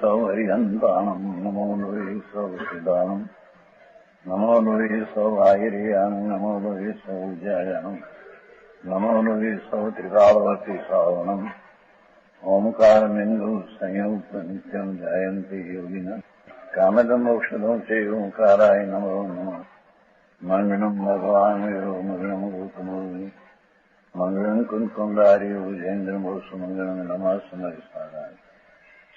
સૌ હરિહંતાણમ નમો લોહી સૌ સિદ્ધાનમ નમો લોહી સૌ આહિર્યાન નમો લોહી સૌ જયાનમ નમો લોહી સૌ ત્રિકાળવતી શ્રાવણમ ઓમકાર બિંદુ સંયુક્ત નિત્યમ જયંતી યોગિન કામદમ ઔષધો છે ઓંકારાય નમો નમઃ મંગળમ ભગવાન વિરો મંગળમ ગૌતમોની મંગળમ કુંકુંડારી ભુજેન્દ્રમોસુ મંગળમ નમઃ સમયસારાય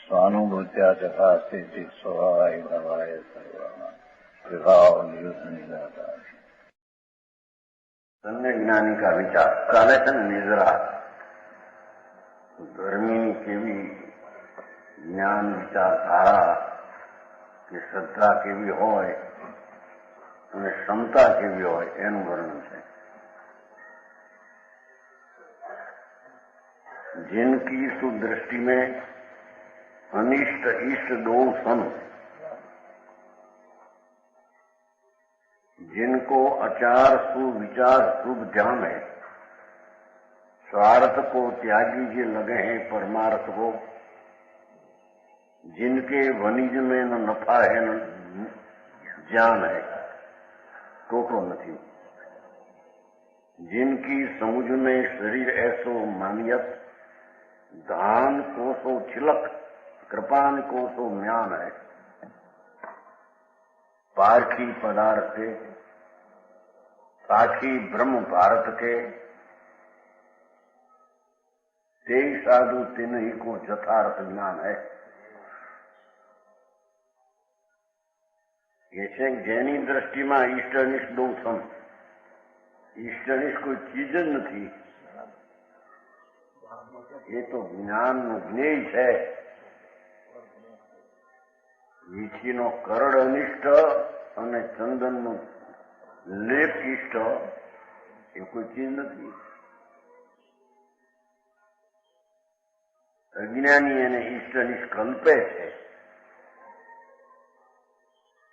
સ્વાનુભૂત્યા ચકાસ્તે સ્વભાવાય ભવાય સર્વા विभाव निराधार सम्य ज्ञानी का विचार काले છે ને નિદ્રા ધર્મીની કેવી જ્ઞાન વિચારધારા કે શ્રદ્ધા કેવી હોય અને ક્ષમતા કેવી હોય એનું વર્ણન છે. जिनकी सुदृष्टि में अनिष्ट इष्ट दो सन, जिनको आचार सुविचार शुभ ध्यान है, स्वार्थ को त्यागी जे लगे हैं परमार्थ को, जिनके वनिज में न नफा है न ज्ञान है, टोटो नहीं, जिनकी समझ में शरीर ऐसो मानियत, धान को सो छिलक, कृपान को सो म्यान है, पारखी पदार्थ के साखी ब्रह्म भारत के, ते साधु तिन ही को यथार्थ ज्ञान है. ये છે જેની દ્રષ્ટિમાં ઈષ્ટ અનિષ્ટ દો સમ. ઈષ્ટ અનિષ્ટ કોઈ ચીજ જ નથી, એ તો જ્ઞાનનું જ્ઞેય છે. વીછીનો કરડ અનિષ્ટ અને ચંદનનું લેપ ઇષ્ટ એ કોઈ ચીજ નથી. અજ્ઞાની એને ઇષ્ટ અનિષ્ટ કલ્પે છે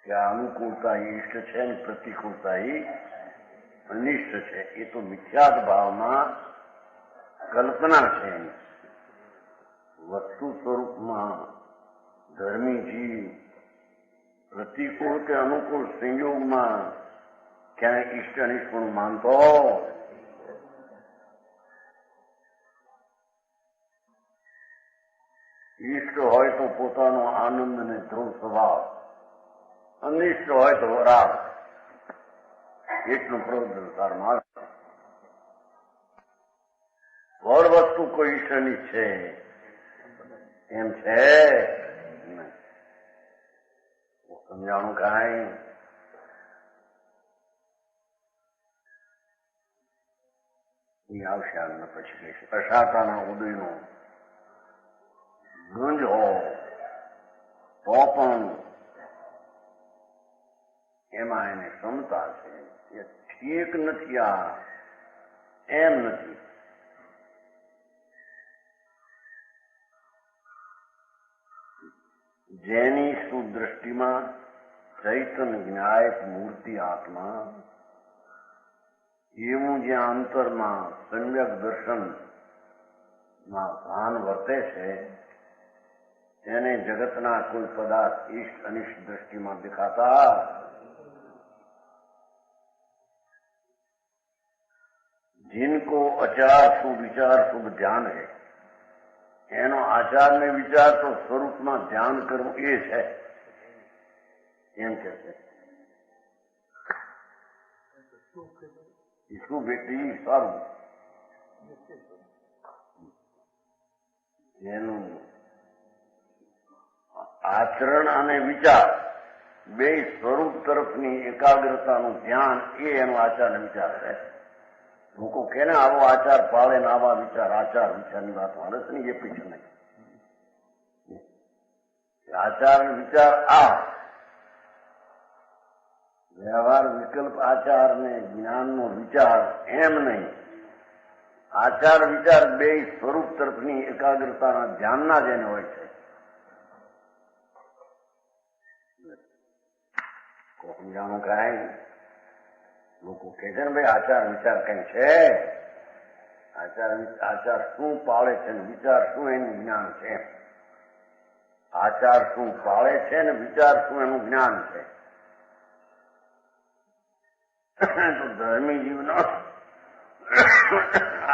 કે આ અનુકૂળતા ઇષ્ટ છે ને પ્રતિકૂળતા અનિષ્ટ છે. એ તો મિથ્યાત ભાવમાં કલ્પના છે. વસ્તુ સ્વરૂપમાં ધર્મી જીવ પ્રતિકૂળ કે અનુકૂળ સંયોગમાં ક્યાંય ઇષ્ટ અનિષ્ટ પણ માનતો ઇષ્ટ હોય તો પોતાનો આનંદ અને ધ્રુવ સ્વભાવ, અનિષ્ટ હોય તો રાગ, એટલું પ્રવૃત્તિમાં વડ વસ્તુ કોઈ ઇષ્ટ અનિષ્ટ છે એમ છે સમજાણું કાંઈ એ આવશે. આમને પછી કહીશ અશાતાના ઉદયનો ગુંજ હો તો પણ એમાં એને ક્ષમતા છે. એ ઠીક નથી, આ એમ નથી. જેની સુદ્રષ્ટિમાં ચૈતન્ય જ્ઞાયક મૂર્તિ આત્મા, એવું જ્યાં અંતરમાં સમ્યક દર્શનમાં ભાન વર્તે છે, તેને જગતના કોઈ પદાર્થ ઇષ્ટ અનિષ્ટ દ્રષ્ટિમાં દેખાતા जिनको आचार सुविचार शुभ ध्यान है, એનો આચાર ને વિચાર તો સ્વરૂપમાં ધ્યાન કરવું એ છે એમ કે છે. શું બેટી સારું, એનું આચરણ અને વિચાર બે સ્વરૂપ તરફની એકાગ્રતાનું ધ્યાન એ એનો આચાર ને વિચાર છે. લોકો કે ને આવો આચાર પાળે ને આવા વિચાર, આચાર વિચારની વાત મારે છે ને એ પીછે નહીં. આચાર વિચાર આ વ્યવહાર વિકલ્પ આચાર ને જ્ઞાનનો વિચાર એમ નહીં. આચાર વિચાર બે સ્વરૂપ તરફની એકાગ્રતાના ધ્યાનના જ એને હોય છે. સમજાણું કાંઈ લોકો કહે છે ને ભાઈ આચાર વિચાર કઈ છે, આચાર શું પાળે છે ને વિચાર શું એનું જ્ઞાન છે. આચાર શું પાળે છે ને વિચાર શું એનું જ્ઞાન છે. તો ધર્મી જીવનો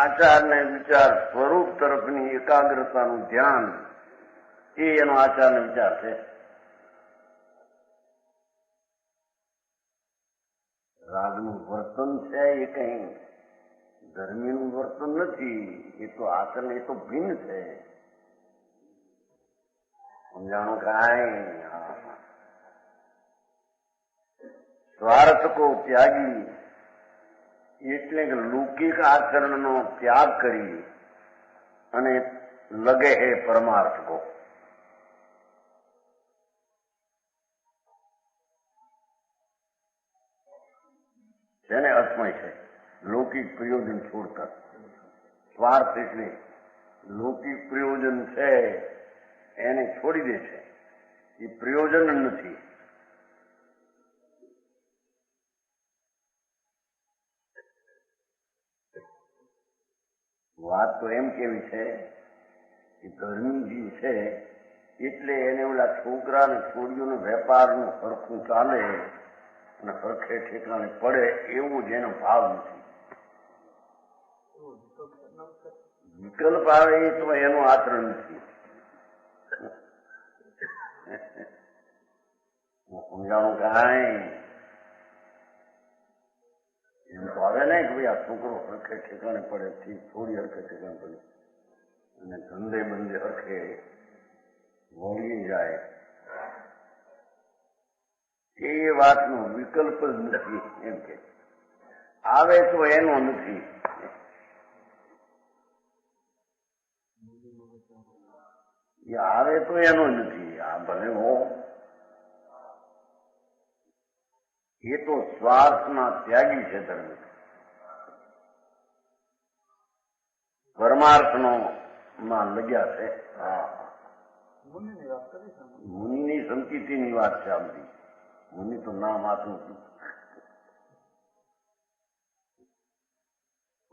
આચાર ને વિચાર સ્વરૂપ તરફની એકાગ્રતાનું ધ્યાન એ એનો આચાર ને વિચાર છે. રાગનું વર્તન છે એ કઈ ધર્મીનું વર્તન નથી. એ તો આચરણ એ તો ભિન્ન છે. સમજાણું કાંઈ. સ્વાર્થ કો ત્યાગી એટલે કે લૌકિક આચરણનો ત્યાગ કરી અને લગે હે પરમાર્થ કો. જેને અર્થમય છે લૌકિક પ્રયોજન છોડતા. સ્વાર્થ એટલે લૌકિક પ્રયોજન છે એને છોડી દે છે. એ પ્રયોજન નથી. વાત તો એમ કેવી છે કે ધર્મીજી છે એટલે એને ઓલા છોકરા ને છોડીઓને વેપારનું સરખું ચાલે અને સરખે ઠેકાણે પડે એવું જ એનો ભાવ નથી. વિકલ્પ આવે એ તો એનું આચરણ નથી. સમજાણું કાંઈ. એમ તો આવે નહીં કે ભાઈ આ છોકરો હરખે ઠેકાણે પડે થી થોડી હરખે ઠેકાણે પડે અને ધંધે બંધે હરખે વળી જાય એ વાતનો વિકલ્પ જ નથી. એમ કે આવે તો એનો નથી. એ આવે તો એનો નથી. આ ભલે હો એ તો સ્વાર્થના ત્યાગી છે. ધર્મ પરમાર્થનો માં લગ્યા છે. મુનિની સંકિતિની વાત છે. આ બધી મુનિ તો નામ આટલું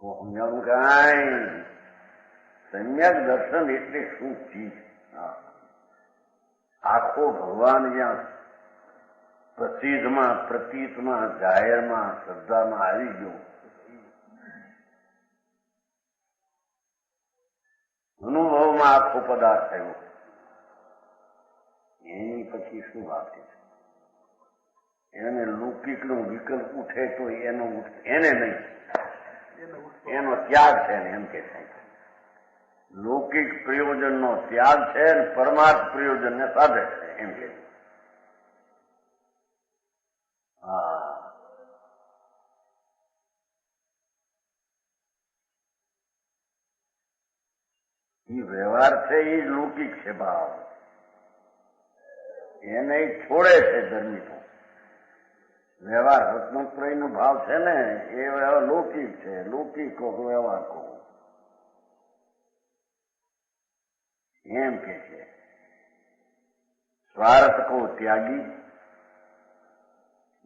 સમજાવું કાંઈ. સમ્યક દર્શન એટલે શું ચીજ? આખો ભગવાન જ્યાં પ્રસિદ્ધમાં પ્રતીતમાં જાહેરમાં શ્રદ્ધામાં આવી ગયો, અનુભવમાં આખો પદાર્થ થયો, એની પછી શું વાત છે? એને લૌકિકનો વિકલ્પ ઉઠે તો એને નહીં, એનો ત્યાગ છે ને એમ કે થાય. લૌકિક પ્રયોજનનો ત્યાગ છે ને પરમાર્થ પ્રયોજનને સાધે છે એમ કે. હા, એ વ્યવહાર છે એ લૌકિક છે ભાવ, એને છોડે છે ધર્મી. તો વ્યવહાર રત્નત્રયનો ભાવ છે ને એ લૌકિક છે. લૌકિક કહો વ્યવહાર કહો એમ કે છે. સ્વાર્થ કો ત્યાગી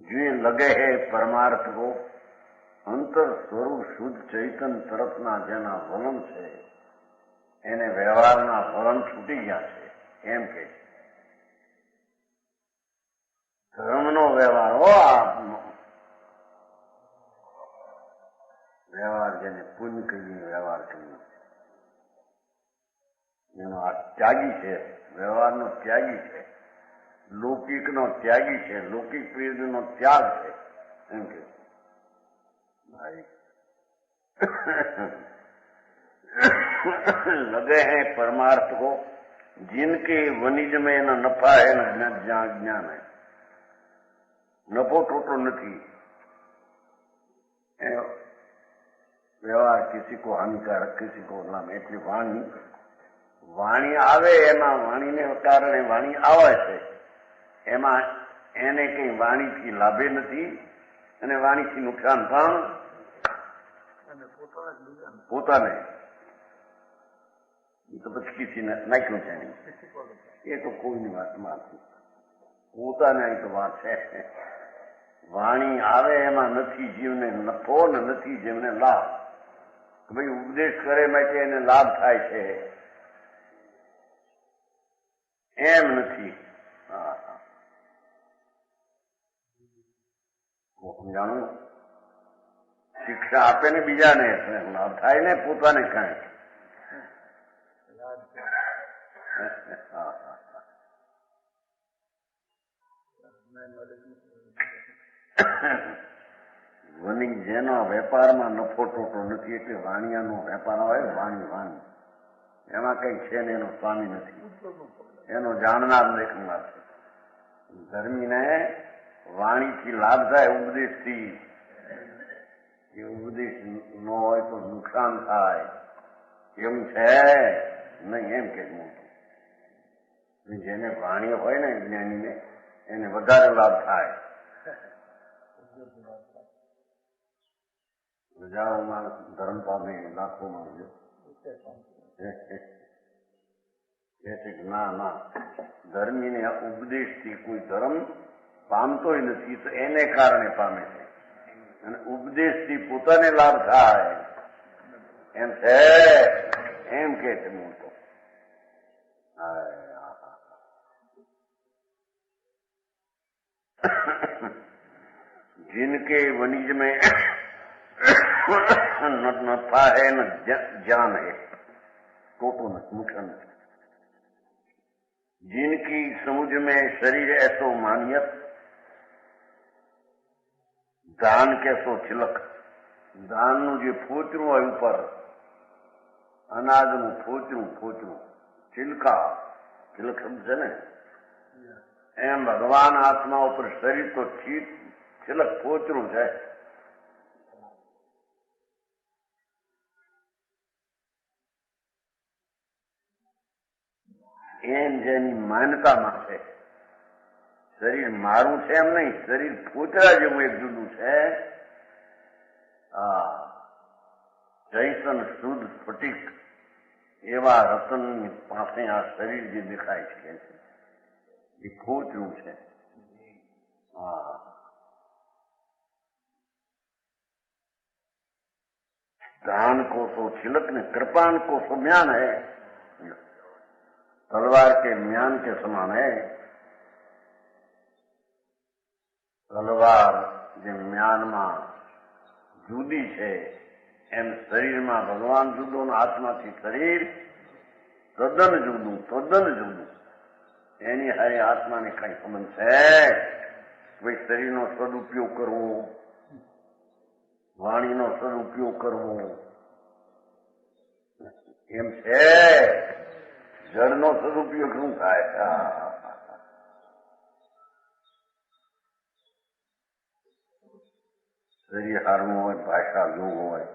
જે લગે હે પરમાર્થ કો, અંતર સ્વરૂપ શુદ્ધ ચૈતન તરફના જેના વલણ છે એને વ્યવહારના વલણ છૂટી ગયા છે એમ કે છે. ધર્મનો વ્યવહાર હો વ્યવહાર જેને પુણ્ય કહીએ, વ્યવહાર કહીએ, એનો આ ત્યાગી છે. વ્યવહારનો ત્યાગી છે, લૌકિકનો ત્યાગી છે, લૌકિક પ્રયોજનનો ત્યાગ છે એમ કે ભાઈ. लगे हैं परमार्थ को जिनके वनिज में न नफा है न ज्ञान है. नफो टोटो नहीं. व्यवहार किसी को हानिकारक, किसी को लाभ. એટલે વાણી આવે એમાં વાણીને કારણે વાણી આવે છે, એમાં એને કઈ વાણીથી લાભે નથી અને વાણીથી નુકસાન પણ પોતાને. એ તો પછી કિસી નાખ્યું છે નહીં. એ તો કોઈની વાતમાં નથી. પોતાને તો વાત છે. વાણી આવે એમાં નથી જીવને નફો ને નથી જીવને લાભ. ભાઈ ઉપદેશ કરે માટે એને લાભ થાય છે એમ નથી. સમજાણું? શિક્ષા આપે ને બીજાને લાભ થાય ને પોતાને કાંઈ. વની જેનો વેપારમાં નફો ટોટો નથી એટલે વાણિયાનો વેપાર હોય વાણી એમાં કઈ છે ને એનો સ્વામી નથી, એનો જાણનાર દેખનાર છે. ધર્મીને વાણીથી લાભ થાય, ઉપદેશથી. એ ઉપદેશ ન હોય તો નુકસાન થાય એમ છે નહીં, એમ કે જેને વાણી હોય ને જ્ઞાનીને એને વધારે લાભ થાય. હજારોમાં ધર્મ પામે, લાખોમાં ના ધર્મીને ઉપદેશથી કોઈ ધર્મ પામતોય નથી તો એને કારણે પામે છે, અને ઉપદેશથી પોતાને લાભ થાય એમ છે, એમ કે છે મોટો. जिनके वनिज में नफा है न जान है, टोटो न मुठन. जिनकी समुझ में शरीर ऐसो मानियत, दान कैसो छिलक. દાનનું જે ફોચરું હોય ઉપર, અનાજનું ફોચરું છિલકા, છિલક શબ્દ છે ને, એમ ભગવાન આત્મા ઉપર શરીર તો છિલક ફોચરું છે. એમ જેની માન્યતામાં છે. શરીર મારું છે એમ નહીં, શરીર ફોચરા જેવું એક જુદું છે. ચૈતન શુદ્ધ સ્ફટિક એવા રતનની પાસે આ શરીર જે દેખાય છે એ ફોચરું છે. दान को तो छिलक ने, कृपान को तो म्यान है, तलवार के म्यान के समान है. તલવાર જે म्याનમાં જુદી છે એમ શરીરમાં ભગવાન જુદો ને આત્માથી શરીર તદ્દન જુદું. એની હારે આત્માને કઈ સંબંધ છે? ભાઈ શરીરનો સદુપયોગ કરવો, વાણીનો સદુપયોગ કરવો એમ છે. જળનો સદુપયોગ શું થાય? શરીર હારવું હોય, ભાષા જોવું હોય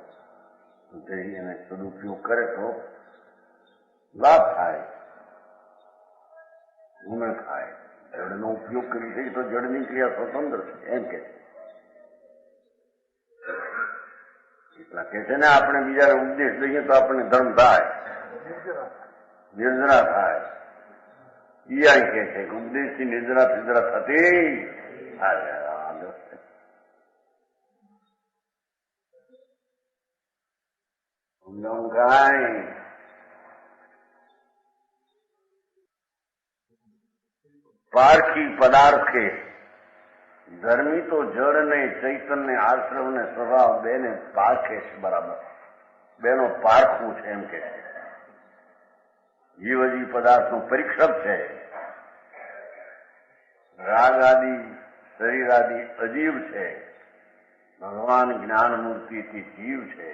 તો એને સદુપયોગ કરે તો લાભ થાય, ગુણ થાય. જળનો ઉપયોગ કરી છે તો જળની ક્રિયા સ્વતંત્ર છે એમ કે. એટલા કે છે ને આપણે બીજાને ઉપદેશ દઈએ તો આપણને ધર્મ થાય, નિર્જરા થાય. ઈ કે છે કે ઉપદેશથી નિર્જરા ફિજરા થતી. સમજાવું? પારખી પદાર્થ કે ધર્મી તો જળ ને ચૈતન્ય ને આશ્રમ ને સ્વભાવ બેને પારખે છે બરાબર, બેનો પારખવું છે એમ કે છે. જીવજી પદાર્થનું પરીક્ષક છે. રાગ આદિ શરીર આદિ અજીવ છે, ભગવાન જ્ઞાન મૂર્તિથી જીવ છે.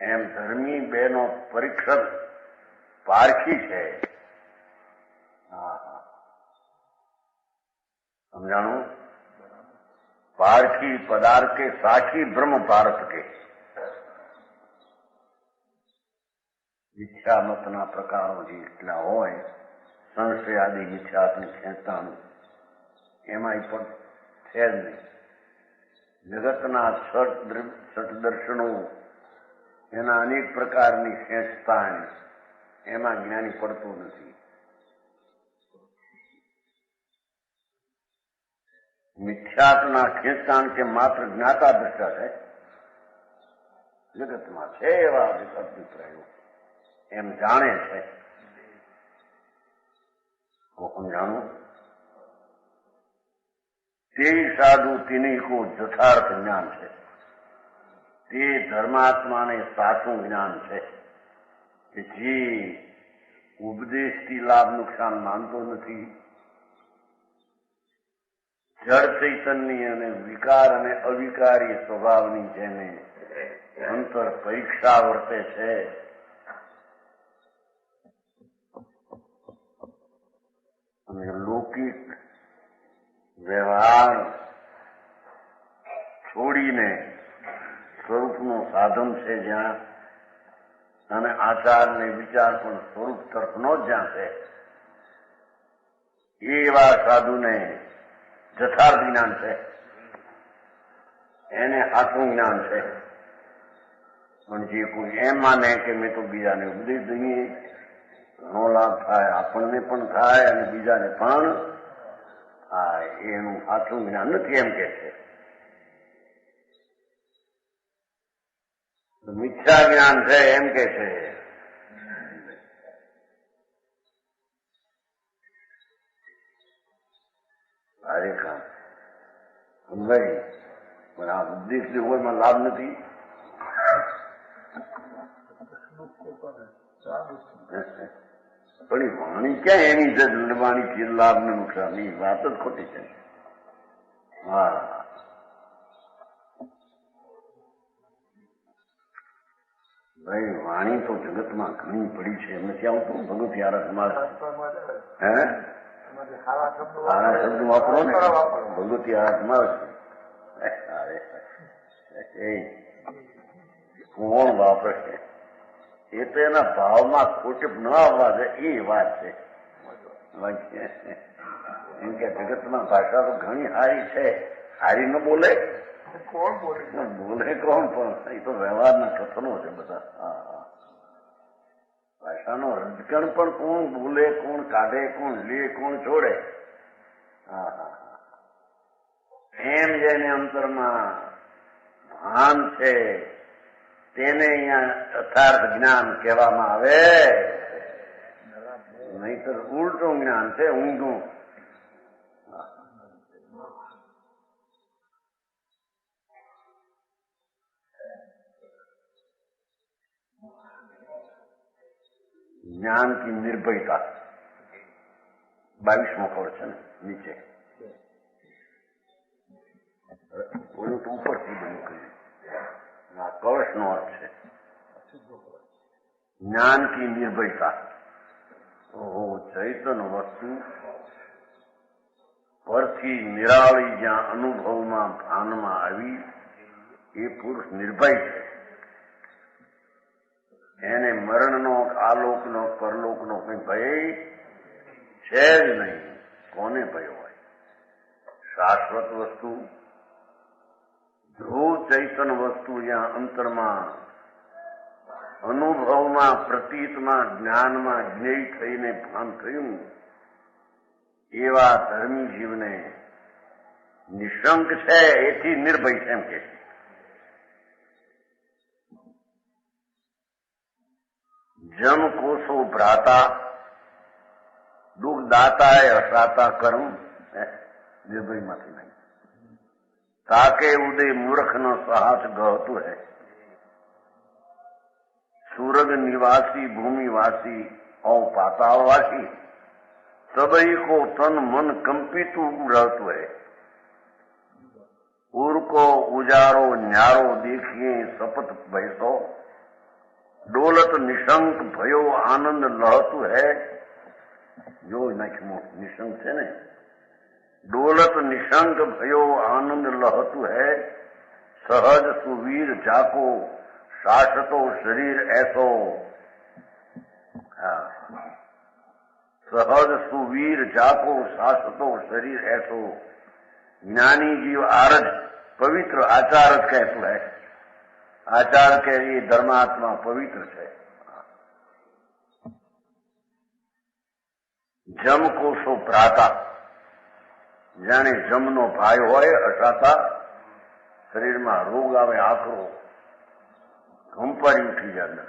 એમ ધર્મી બેનો પરીક્ષક પારખી છે. સમજાણું? પારખી પદાર્થ કે સાખી બ્રહ્મ પાર્થ કે. મિથ્યામતના પ્રકારો જે એટલા હોય, સંશય આદિ મિથ્યાત્મક ખેંચતાનું એમાં પણ છે જ નહીં. જગતના છઠ દર્શનો એના અનેક પ્રકારની ખેંચતાણ એમાં જ્ઞાની પડતો નથી. મિથ્યાત્વના ખેંચાણ કે માત્ર જ્ઞાતા દ્રષ્ટા છે, જગતમાં છે એવા અભિપ્રાયો એમ જાણે છે. કોણ જાણું? તે સાધુ તિની કો જથાર્થ જ્ઞાન છે. તે ધર્માત્માને સાચું જ્ઞાન છે કે જે ઉપદેશથી લાભ નુકસાન માનતો નથી. જળ ચૈતન્ય અને વિકાર અને અવિકારી સ્વભાવની જેને અંતર પરીક્ષા વર્તે છે, અને લૌકિક વ્યવહાર છોડીને સ્વરૂપનું સાધન છે જ્યાં, અને આચાર ને વિચાર પણ સ્વરૂપ તરફનો જ જ્યાં છે, એવા સાધુને જથાર્થ જ્ઞાન છે, એને આત્મ જ્ઞાન છે. પણ જે કોઈ એમ માને કે મેં તો બીજાને ઉપદેશ દઈએ, ઘણો લાભ થાય, આપણને પણ થાય અને બીજાને પણ થાય, એનું આત્મ જ્ઞાન નથી એમ કે છે. મિથ્યા જ્ઞાન છે એમ કે છે. અરે કામ સમજાય, પણ આ ઉપદેશ જે હોય એમાં લાભ નથી. પણ એ વાણી ક્યાં એની છે વાણીથી લાભ ને નુકસાન? ની વાત જ ખોટી છે. હા, ભાઈ વાણી તો જગતમાં ઘણી પડી છે. એમને ક્યાં આવતું ભગવત યાર તમારે હે સારા શબ્દ વાપરો ને, ભગવત યાર તમારે કોણ વાપરે છે? એ તો એના ભાવમાં ખોટપ ન આવવા દે એ વાત છે. એમ કે જગતમાં ભાષા તો ઘણી સારી છે, સારી ન બોલે કોણ બોલે? બોલે કોણ? પણ એ તો વ્યવહારના કથનો છે બધા. ભાષાનો રજકણ પણ કોણ બોલે, કોણ કાઢે, કોણ લે, કોણ છોડે. એમ જેને અંતરમાં ભાન છે તેને અહીંયા યથાર્થ જ્ઞાન કહેવામાં આવે, નહીતર ઉલટું જ્ઞાન છે, ઊંધું. જ્ઞાન કી નિર્ભયતા 22મો કવચ છે ને નીચે, ઓલું તો ઉપરથી બન્યું કર્યું. આ કવચનો અર્થ છે જ્ઞાન કી નિર્ભયતા. ચૈતન વસ્તુ પરથી નિરાળી જ્યાં અનુભવમાં ભાનમાં આવી એ પુરુષ નિર્ભય છે. એને મરણનો, આલોકનો, પરલોકનો કઈ ભય છે જ નહીં. કોને ભય હોય? શાશ્વત વસ્તુ, ધ્રુવ ચૈતન વસ્તુ જ્યાં અંતરમાં અનુભવમાં, પ્રતીતમાં, જ્ઞાનમાં જ્ઞેય થઈને ભાન થયું, એવા ધર્મી જીવને નિશંક છે, એથી નિર્ભય છે એમ કે છે. જમ કોષો ભ્રાતા દુઃખ દાતા એ હસાતા કર્મ નિર્ભયમાંથી નહીં. તાકે ઉદય મૂર્ખ નો સાહસ ગહતું હૈ. सूरग निवासी भूमिवासी और पातालवासी सभी को तन मन कंपित रहते है। उर को उजारो न्यारो देखिए सपत भयसो डोलत निशंक भयो आनंद लहतु है। जो नखमो निशंक है ने डोलत निशंक भयो आनंद लहतु है। सहज सुवीर जाको शाश्वतो शरीर ऐसो। सहज सुवीर जाको शाश्वतो शरीर ऐसो। ज्ञानी जीव आरज पवित्र आचार कहतु है। आचार के ये धर्मात्मा पवित्र है। जम को सो प्राता जाने जमनो भाई होय हसाता शरीर में रोग आवे आकरो घंपारी उठी जाए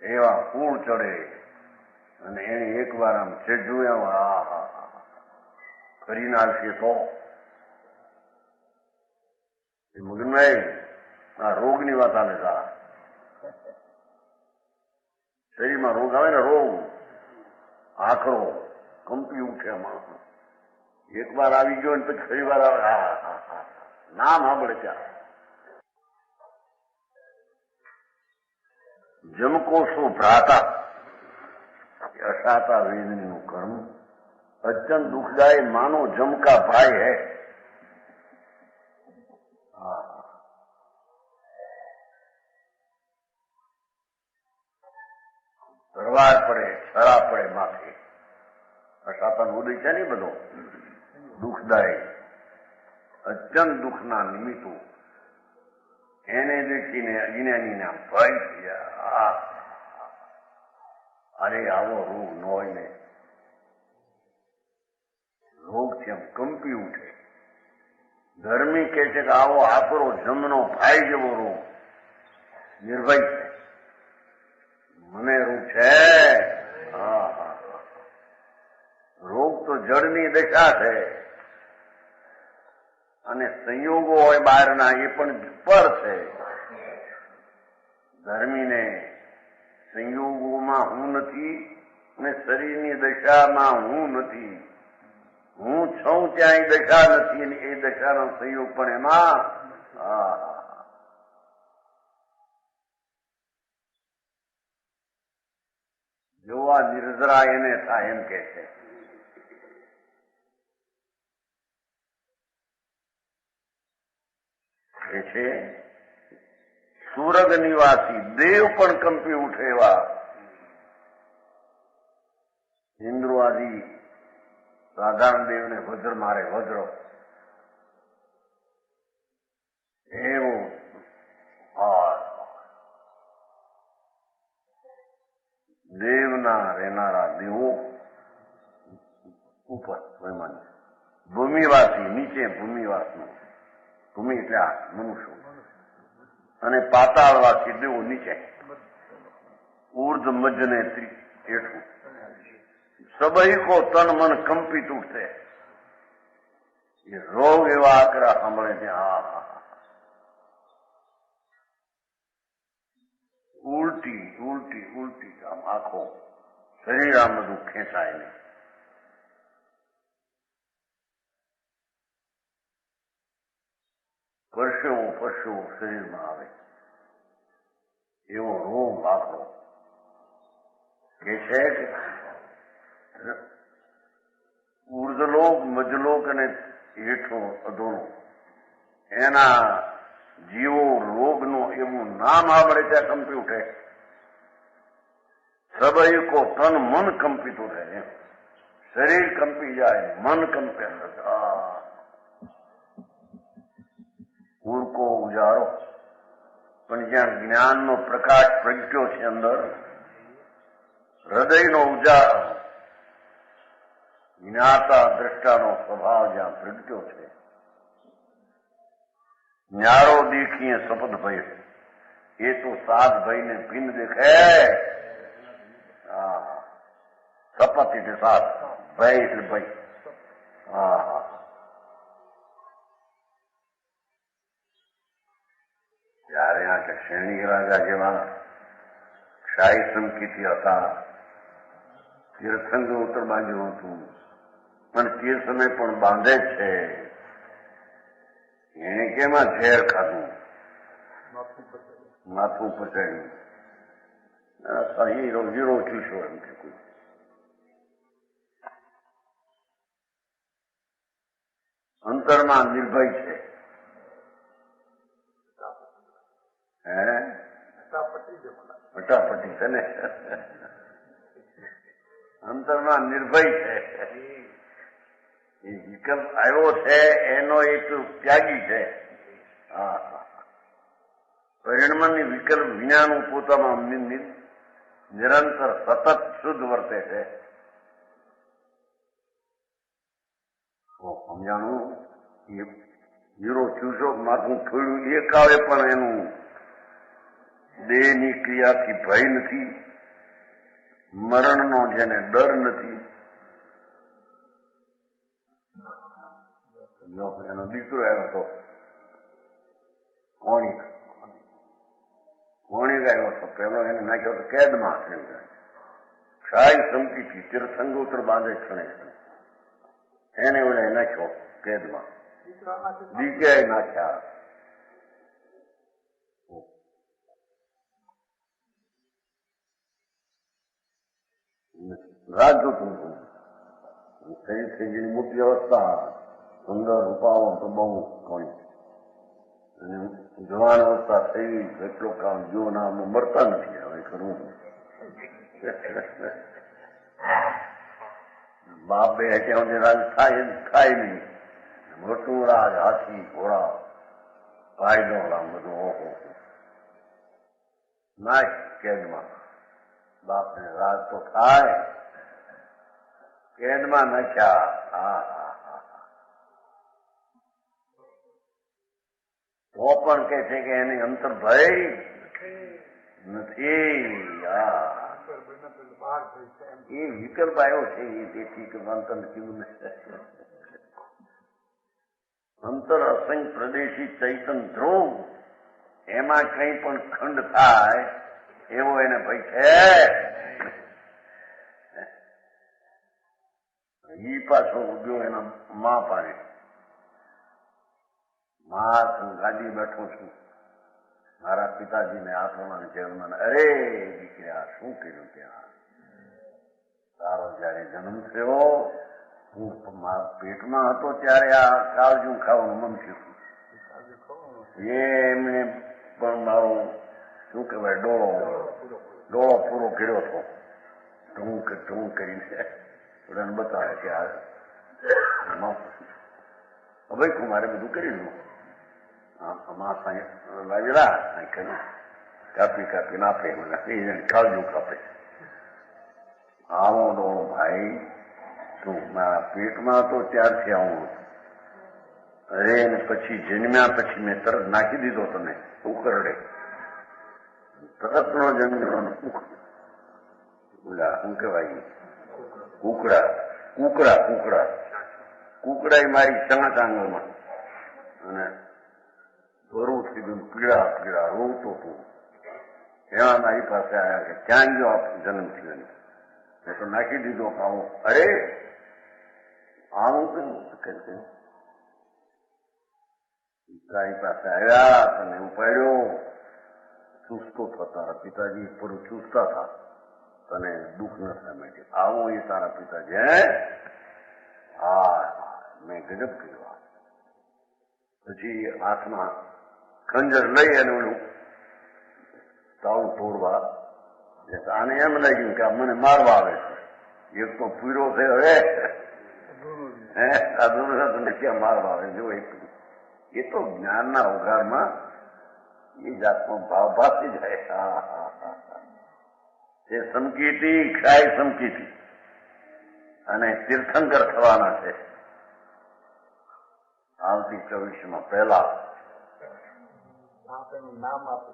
एवा पूर चढ़े અને એને એક વાર આમ જોયું, હા હા હા કરી નાખશે તો મગનભાઈ આ રોગની વાત આવે સારા શરીરમાં રોગ આવે ને, રોગ આખરો કંપી ઉઠે માણસ એક વાર આવી ગયો ને પછી ફરી વાર આવે, હા હા હા નામ સાંભળે ત્યાં જમકોષો ભ્રાતા અસાતા વેદનીનું કર્મ અત્યંત દુઃખદાય માનો જમકા ભાઈ હૈ. તરવાર પડે, છરા પડે માથે. અસાતાનો ઉદય છે ને બધો દુઃખદાય અત્યંત દુઃખના નિમિત્તો એને દેખીને અજ્ઞાનીના ભય થયા. અરે આવો રોગ ન હોય ને, રોગથી આમ કંપી ઉઠે. ધર્મી કહે છે કે આવો આકરો જમનો ભાઈ જેવો રોગ નિર્ભય છે. મને રોગ છે, હા હા રોગ તો જળની દશા છે અને સંયોગો હોય બહારના એ પણ પર છે. ધર્મીને સંયોગોમાં હું નથી અને શરીરની દશામાં હું નથી. હું છું ત્યાં એ દશા નથી અને એ દશાનો સંયોગ પણ એમાં. જોવા નિર્જરા એને થાય એમ કે છે સુરગ નિવાસી દેવ પણ કંપી ઉઠે એવા ઇન્દ્રો આદિ સાધારણ દેવને વજ્ર મારે, વજ્ર એવું દેવના રહેનારા દેવો ઉપર ભૂમિવાસી નીચે ભૂમિવાસનું, ભૂમિ એટલે આ મનુષ્ય અને પાતાળવાસી દેવો નીચે, ઉર્ધ મજ્જ ને હેઠું સબઈ કો તન મન કંપિત ઉઠે. એ રોગ એવા આકરા સાંભળે છે, હા ઉલટી ઉલટી ઉલટી આમ આખો શરીર આમ બધું ખેંચાય નહીં. પરસેવો પરસેવો શરીરમાં આવે એવો રોગ આખો કે છે કે ઉર્ધલોક મજલોક અને હેઠો અધોનો એના જીવો રોગનું એવું નામ આવડે ત્યાં કંપી ઉઠે. સબઈ કો તન મન કંપિત ઉઠે. શરીર કંપી જાય, મન કંપે. ઉરકો ઉજારો પણ જ્યાં જ્ઞાનનો પ્રકાશ પ્રગટ્યો છે અંદર, હૃદયનો ઉજારો જ્ઞાતા દ્રષ્ટાનો સ્વભાવ જ્યાં પ્રગટ્યો છે, ન્યારો દેખીએ શપથ ભય. એ તો સાત ભાઈને ભિન્ન દેખે. શપથ એટલે સાત, ભય એટલે ભય. ત્યારે આ શેરણી રાજા જેવા શાહી સંકિતી હતા, તીર્થંગ ઉત્તર બાજુ હતું અને તે સમય પણ બાંધે છે. એને કેમાં ઝેર ખાધું, માથું પચાડ્યું, હીરો ચૂસો એમ કે કોઈ અંતરમાં નિર્ભય છે. ફટાફટી છે ને, અંતરમાં નિર્ભય છે. એ વિકલ્પ આવ્યો છે એનો એક ત્યાગી છે. પરિણમની વિકલ્પ વિનાનું પોતામાં નિરંતર સતત શુદ્ધ વર્તે છે. સમજાણું હીરો ચૂસો માથું થોડું એક આવે પણ એનું દેહની ક્રિયાથી ભય નથી, મરણનો જેને ડર નથી, એનો દીકરો આવ્યો હતો કોણિક આવ્યો હતો, પેલો એને નાખ્યો હતો કેદમાં. શાહી સંપીથી તીર્થંગોત્ર બાંધે ક્ષણે એને ઓલા નાખ્યો કેદમાં, દીકરા નાખ્યા. રાજદૂત થઈ ગયેલી મોટી અવસ્થા, સુંદર રૂપાઓ તો બહુ ઘણી, અને જવાન અવસ્થા થઈ, એટલો કામ જો ના મરતા નથી. હવે ખરું બાપ બે ત્યાં રાજ થાય નહીં, મોટું રાજ, હાથી ઘોડા પાયદો રામ બધું ઓહો નાખ કેદમાં. બાપને રાજ તો થાય, કેદમાં નાખ્યા. તો પણ કે છે કે એની અંતર ભય નથી. એ વિકલ્પ આવ્યો છે, એ તેથી કે અંતર કીધું નથી. અંતર અસંગ પ્રદેશી ચૈતન ધ્રુવ, એમાં કઈ પણ ખંડ થાય એવો એને ભય છે. ઈ પાછો ઉદ્યો એના મા પાડે, મા ગાડી બેઠો છું, મારા પિતાજીને આ પ્રમાણે જન્મ. અરે દીકરા શું કર્યું ત્યાં? તારો જયારે જન્મ થયો, હું પેટમાં હતો ત્યારે આ કાળજું ખાવાનું મન થયું. એમને પણ મારો શું કહેવાય ડોળો પૂરો કર્યો હતો. ટૂંક કરીને બધાને બતાવે કે આ હવે મારે બધું કરી દઉં. લાવેલા કાપી નાખે, મને કાળજું કાપે. આવો ડોળો ભાઈ તું મારા પેટમાં હતો ત્યારથી આવું. અરે ને પછી જન્મ્યા પછી મેં તરત નાખી દીધો તને ઉકરડે, તરત નો જન્મ. ઓલા શું કહેવાય, કુકડા મારી ચાંચ આંગળમાં, અને ભરવું થઈ ગયું, પીળા રોતો તું. એમાં મારી પાસે આવ્યા કે ક્યાં ગયો આપ જન્મ થયો? મેં તો નાખી દીધો ખાવું. અરે આવું કેમ? તારી પાસે આવ્યા, તને ઉપાડ્યો, ચૂસતો થતા. તારા પિતાજી પર ચૂસતા હતા, તને દુઃખ ન થાય માટે. આવું એ તારા પિતાજી. મેં ગજબ કર્યો. પછી હાથમાં ખંજર લઈ અને ઓલું તાળું તોડવા, આને એમ લાગ્યું કે આ મને મારવા આવે છે. એક તો પીળો થયો, આ દુર્ગા ક્યાં મારવા આવે? જો એ તો જ્ઞાનના ઉઘાડમાં એ જાતનો ભાવ ભાસી જાય. તે સમકીતી ક્ષાય સમકીતી, અને તીર્થંકર થવાના છે આવતી 24 પહેલા. નામ આપે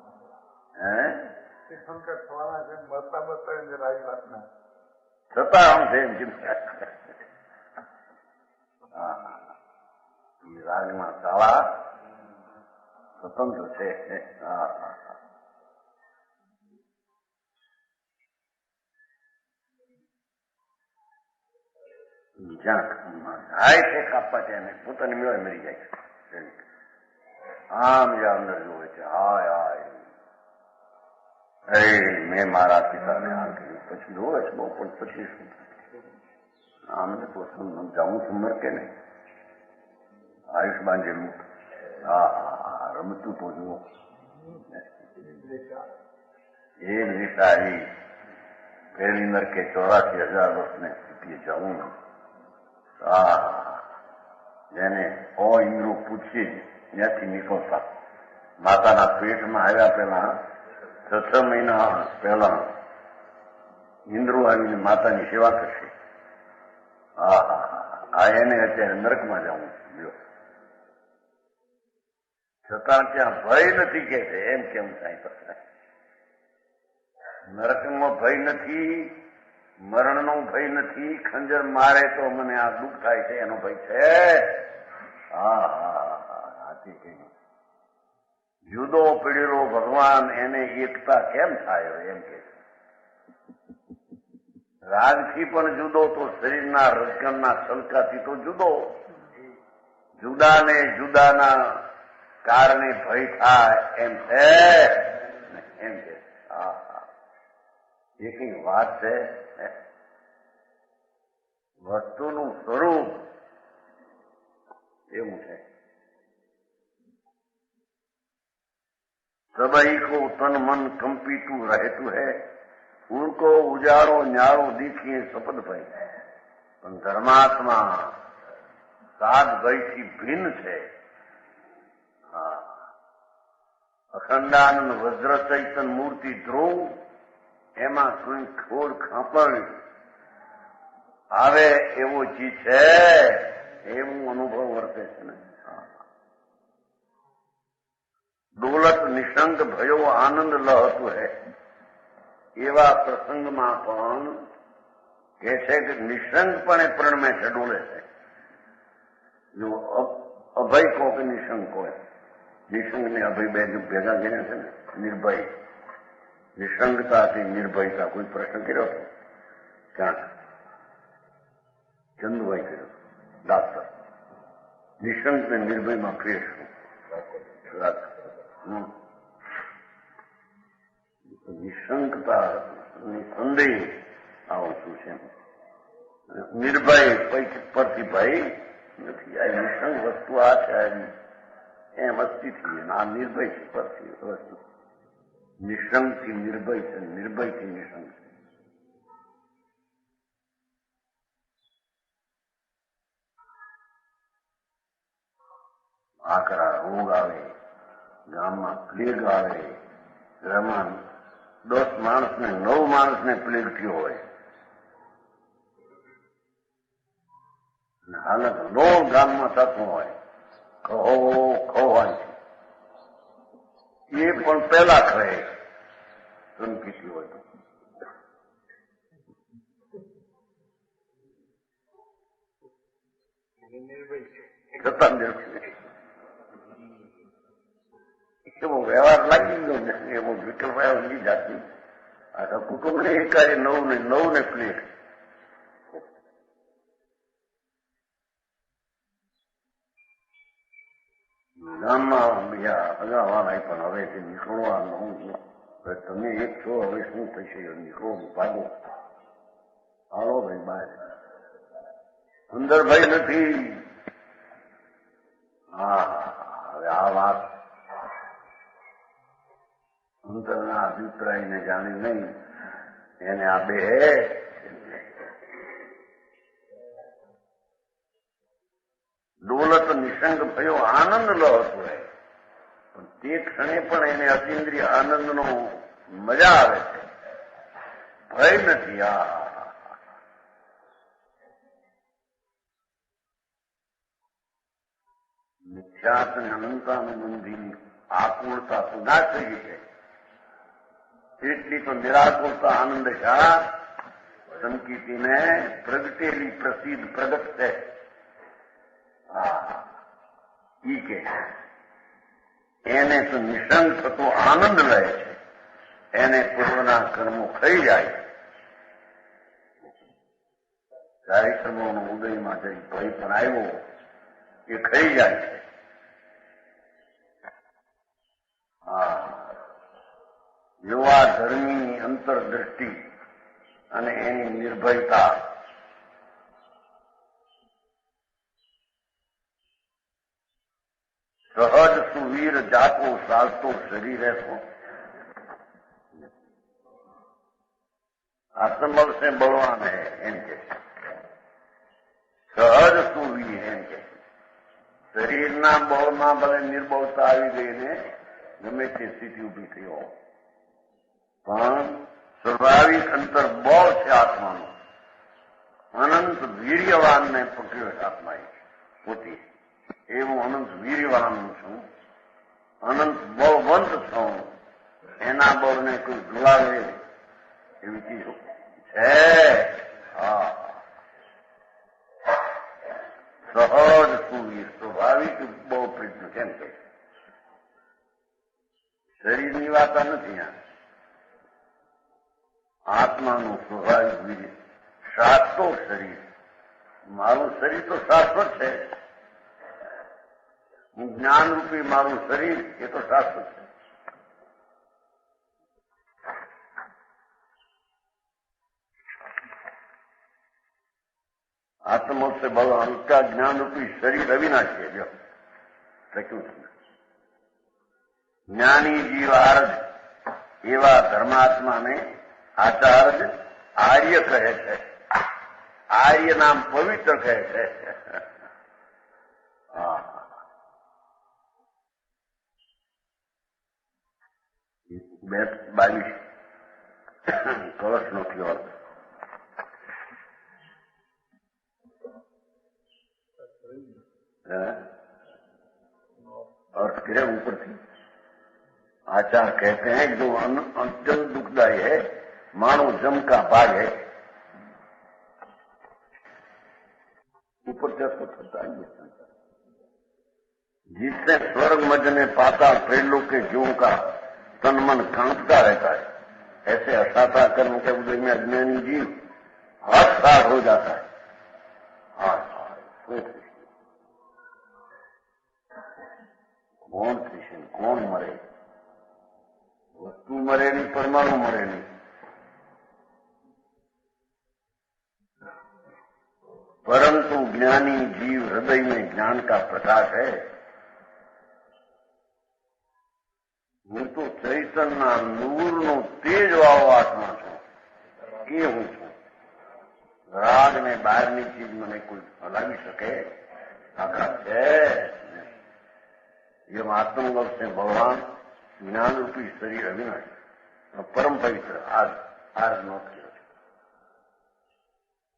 તીર્થંકર થવાના છે, મળતા રાજી વાતના છતાં આમ છે એમ રાજમાં શાળા સ્વતંત્ર છે. જાય છે કાપવા છે એને પોતાની મેળે મરી જાય છે. આમ જે અંદર જોવે છે, હાય મેં મારા પિતાને આ કર્યું. પછી જોવે છે બહુ, પણ પછી શું આમને તો જાઉં છું મર કે નહીં? આયુષ બાંધેલું રમતું તો જુઓ. એ નિશાળી પહેલી નરકે 84,000 વર્ષને સ્થિતિએ જવું. જેને ઇન્દ્રો પૂછીએ ત્યાંથી નીકળતા, માતાના પેટમાં આવ્યા પહેલા 6 મહિના પહેલા ઇન્દ્રો આવીને માતાની સેવા કરશે. એને અત્યારે નરકમાં જવું. છતાં ત્યાં ભય નથી કે છે, એમ કેમ થાય? નરકમાં ભય નથી, મરણનો ભય નથી, ખંજર મારે તો મને આ દુઃખ થાય છે એનો ભય છે. હા હાથી કહ્યું. જુદો પીડેલો ભગવાન એને એકતા કેમ થાય એમ કે રાગથી પણ જુદો તો શરીરના રજકણના છલકાથી તો જુદો. જુદાને જુદાના કારણે ભય થાય એમ છે એમ કે. એ કઈ વાત છે. વસ્તુનું સ્વરૂપ એવું છે. सबई को तन मन कंपितु रहतु है, उनको उजाड़ो न्यारो दीखिए सपद भय. પણ ધર્માત્મા સાત ભયથી ભિન્ન છે. અખંડાનંદ વજ્ર ચૈતન મૂર્તિ ધ્રુવ એમાં કોઈ ખોડ ખાંપણ આવે એવો ચીજ છે એવું અનુભવ વર્તે છે ને. ડોલત નિશંક ભયો આનંદ લહતું હે એવા પ્રસંગમાં પણ કે છે કે નિશંકપણે પ્રણમે છે, ડોલે છે. જો અભય કહો કે નિશંક હોય, નિશંક ને અભય બે ભેગા કર્યા છે ને. નિર્ભય, નિશંકતાથી નિર્ભયતા. કોઈ પ્રશ્ન કર્યો હતો ક્યાંક? ચંદુભાઈ કર્યો, ડાક્ટર. નિશંક ને નિર્ભયમાં ફેર શું? નિશંકતા સંદેહ આવું શું છે. નિર્ભય પરથી ભય નથી. આ નિશંક વસ્તુ આ છે એમ અસ્થિથી, આ નિર્ભય પરથી વસ્તુ. નિશંકથી નિર્ભય છે, નિર્ભયથી નિશંક છે. આકરા રોગ આવે, ગામમાં પ્લેગ આવે, ઘરમાં 10 માણસને 9 માણસને પ્લેગ થયો હોય, હાલત લો ગામમાં થતું હોય, ખોવાય એ પણ પહેલા ખરે ચમકીતી હોય તો. છતાં એવો વ્યવહાર લાગી ગયો ને, એવો વિકલ્પ આવ્યો જાતની. આખા કુટુંબને એકારે 9 ને પ્લેટ. ગામમાં બીજા અગાવાળા પણ હવે તે નીકળવાનું, તમે એક છો, હવે શું થશે? નીકળો, ભાગો, હાલો ભાઈ બહાર. અંદર ભય નથી. હા, હવે આ વાત અંતરના અભિપ્રાયને જાણી નહીં, એને આ બે ડોલત નિશંક ભયો આનંદ લહતું હોય, પણ તે ક્ષણે પણ એને અતિન્દ્રિય આનંદનો મજા આવે છે, ભય નથી. મિથ્યાત અને અનંતાનુબંધીની આકુળતા તો ના થઈ છે, એટલી તો નિરાકુળતા આનંદ શા સંકીર્તિને પ્રગટેલી પ્રસિદ્ધ પ્રગટ છે. ઈ કે એને તો નિશંક થતો આનંદ લે છે, એને પૂર્વના કર્મો ખાઈ જાય. કાર્યક્રમોનો ઉદયમાં જઈ ભય પણ આવ્યો એ ખાઈ જાય છે. યુવા ધર્મીની અંતરદ્રષ્ટિ અને એની નિર્ભયતા સહજ સુવીર જાતો સાલતો શરીરે તો આત્મબળ से बलवान है એમ કે સહજ સુવીર એમ કે શરીરના બળમાં ભલે નિર્બળતા આવી ગઈને ગમે તે સ્થિતિ ઉભી થઈ હોય, પણ સ્વાભાવિક અંતર બળ છે આત્માનું. અનંત વીર્યવાનને પકડ્યો છે આત્માએ પોતે. એવું અનંત વીર્યવાન છું, અનંત બળવંત છું. એના બળને કોઈ ઢોળાવે એવી ચીજ છે. હા, સહજ સૂર્ય સ્વાભાવિક બહુ પ્રશ્ન કેમ કે શરીરની વાત નથી. આત્માનું સ્વાભાવિક વીર્ય શાશ્વત શરીર. મારું શરીર તો શાશ્વત છે. જ્ઞાનરૂપી મારું શરીર એ તો શાશ્વત છે. આત્મોત્સે ભગવાન का ज्ञान रूपी शरीर अविनाशी है. जो ज्ञानी जीवार्ज एवा धर्मात्माने आचार्य आर्य કહે છે. आर्य नाम पवित्र કહે છે. 22 કળશનો થયો अर्थ गिरे ऊपर थी. आचार कहते हैं जो अत्यंत दुखदायी है, मानो जम का भाग है. ऊपर चर्चा होता है जिससे स्वर्ग मज में पाताल प्रेलोक के जीवों का तन मन कांपता रहता है. ऐसे असाता कर्म के उदय में अज्ञानी जीव हताश हो जाता है. कौन कृष्ण कौन मरे? वस्तु मरे नहीं, परमाणु मरे नहीं. परंतु ज्ञानी जीव हृदय में ज्ञान का प्रकाश है. હું તો ચૈતનના નૂરનો તેજ વાળો આત્મા છું. એ હું છું. રાગ ને બહારની ચીજ મને કોઈ હલાવી શકે? આઘાત છે. ये आत्मगत से भगवान ज्ञान रूपी शरीर अविनाशी परम पवित्र आज नोट किया.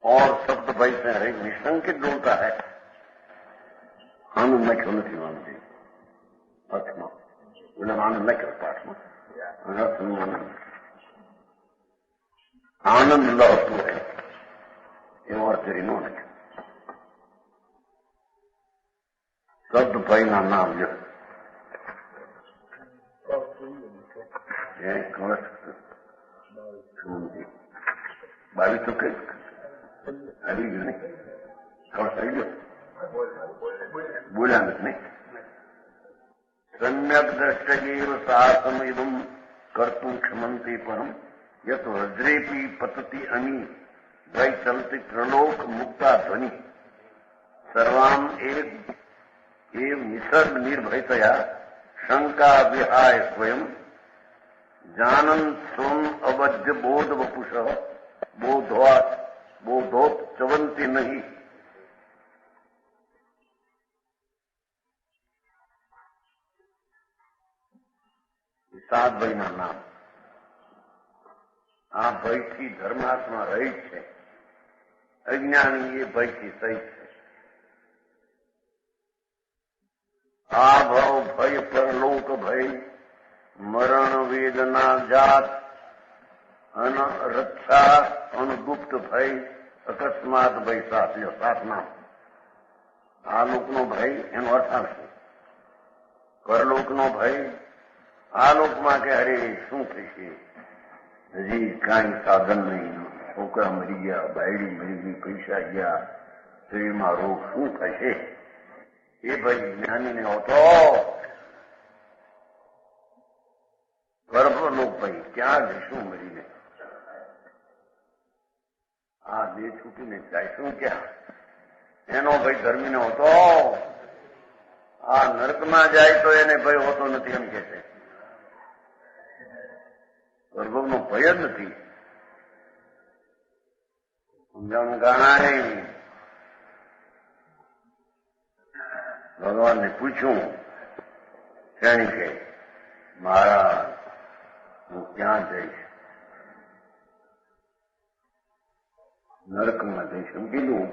और शब्द भाई से हरेक निशंकित बोलता है. आनंद न क्यों नहीं मानते अर्थमा बोले आनंद न क्यों पाठमा आनंद लहतु है ये और तेरी नो नहीं. शब्द भाई ना नाम जो बावी तो कई अभी नहीं और सही जो बोला नहीं. सम्यक दृष्टगीर साहसम इदम कर्तुम क्षमंती परम यत वज्रेपी पतति अमी वै चलती प्रलोक मुक्ता ध्वनि सर्वाम एव निसर्ग निर्भयतया शंका विहाय स्वयं जानन स्वम अवध्य बोध वपुष बोधोत चवंती नहीं. सात भाईना नाम आ भयથી ધર્માત્મા રહિત છે. અજ્ઞાની એ ભયથી સહિત છે. આ ભવ ભય પરલોક ભય મરણ વેદના જાત અન રક્ષા અનુગુપ્ત ભય અકસ્માત ભય સાથ નામ. આ લોકનો ભય એનો અર્થ આવશે. પરલોકનો ભય આ લોકમાં કે અરે શું થશે, હજી કાંઈ સાધન નહીં, છોકરા મરી ગયા, બાયડી મરી ગઈ, પૈસા ગયા, શરીરમાં રોગ શું થશે એ ભય જ્ઞાનીને હોતો. ગર્ભલોક ભાઈ ક્યાં જઈશું મરીને? આ દેહ છૂટીને જાયશું ક્યાં? એનો ભય ધર્મીને હોતો. આ નરકમાં જાય તો એને ભય હોતો નથી એમ કે છે. ગર્ભનો ભય જ નથી. સમજાણું ગાણા નહીં. ભગવાનને પૂછ્યું તેની કે મારા હું ક્યાં જઈશ? નરકમાં જઈશ એમ કીધું.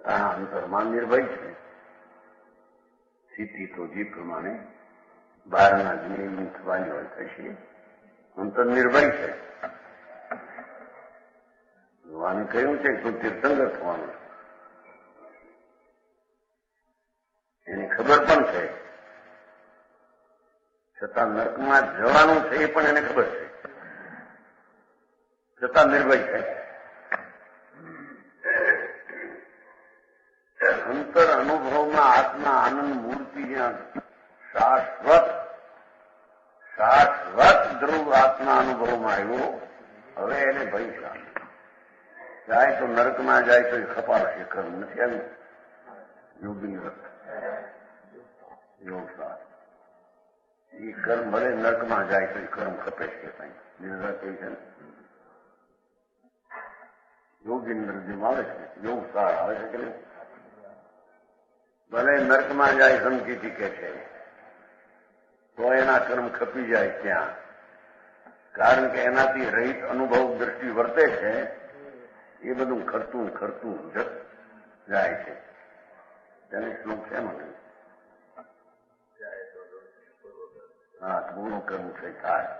છતાં અંતરમાં નિર્ભય છે. સ્થિતિ તો જે પ્રમાણે બહારના જ્ઞેયની થવાની હોય થશે, અંતર નિર્ભય છે. ભગવાને કહ્યું છે કે તું તીર્થંકર થવાનું, એની ખબર પણ છે, છતાં નરકમાં જવાનું છે એ પણ એને ખબર છે, છતાં નિર્ભય છે. અંતર અનુભવમાં આત્મા આનંદ મૂર્તિ જ્યાં શાશ્વત ધ્રુવ આત્મા અનુભવમાં આવ્યો, હવે એને ભય શાંતિ. જાય તો નરકમાં જાય તો એ કપાળ શિખર નથી આવ્યું. યોગી યોગસાર એ કર્મ ભલે નરકમાં જાય તો એ કર્મ ખપે છે. કઈ નિર્ણય કઈ છે યોગીન્દ્ર જેમ આવે છે, યોગસાર આવે છે કે નહીં? ભલે નરકમાં જાય સમજીથી કે છે તો એના કર્મ ખપી જાય ત્યાં, કારણ કે એનાથી રહિત અનુભવ દ્રષ્ટિ વર્તે છે. એ બધું ખરતું જાય છે. તેને શ્લોક છે મને હા પૂરું કરવું છે થાય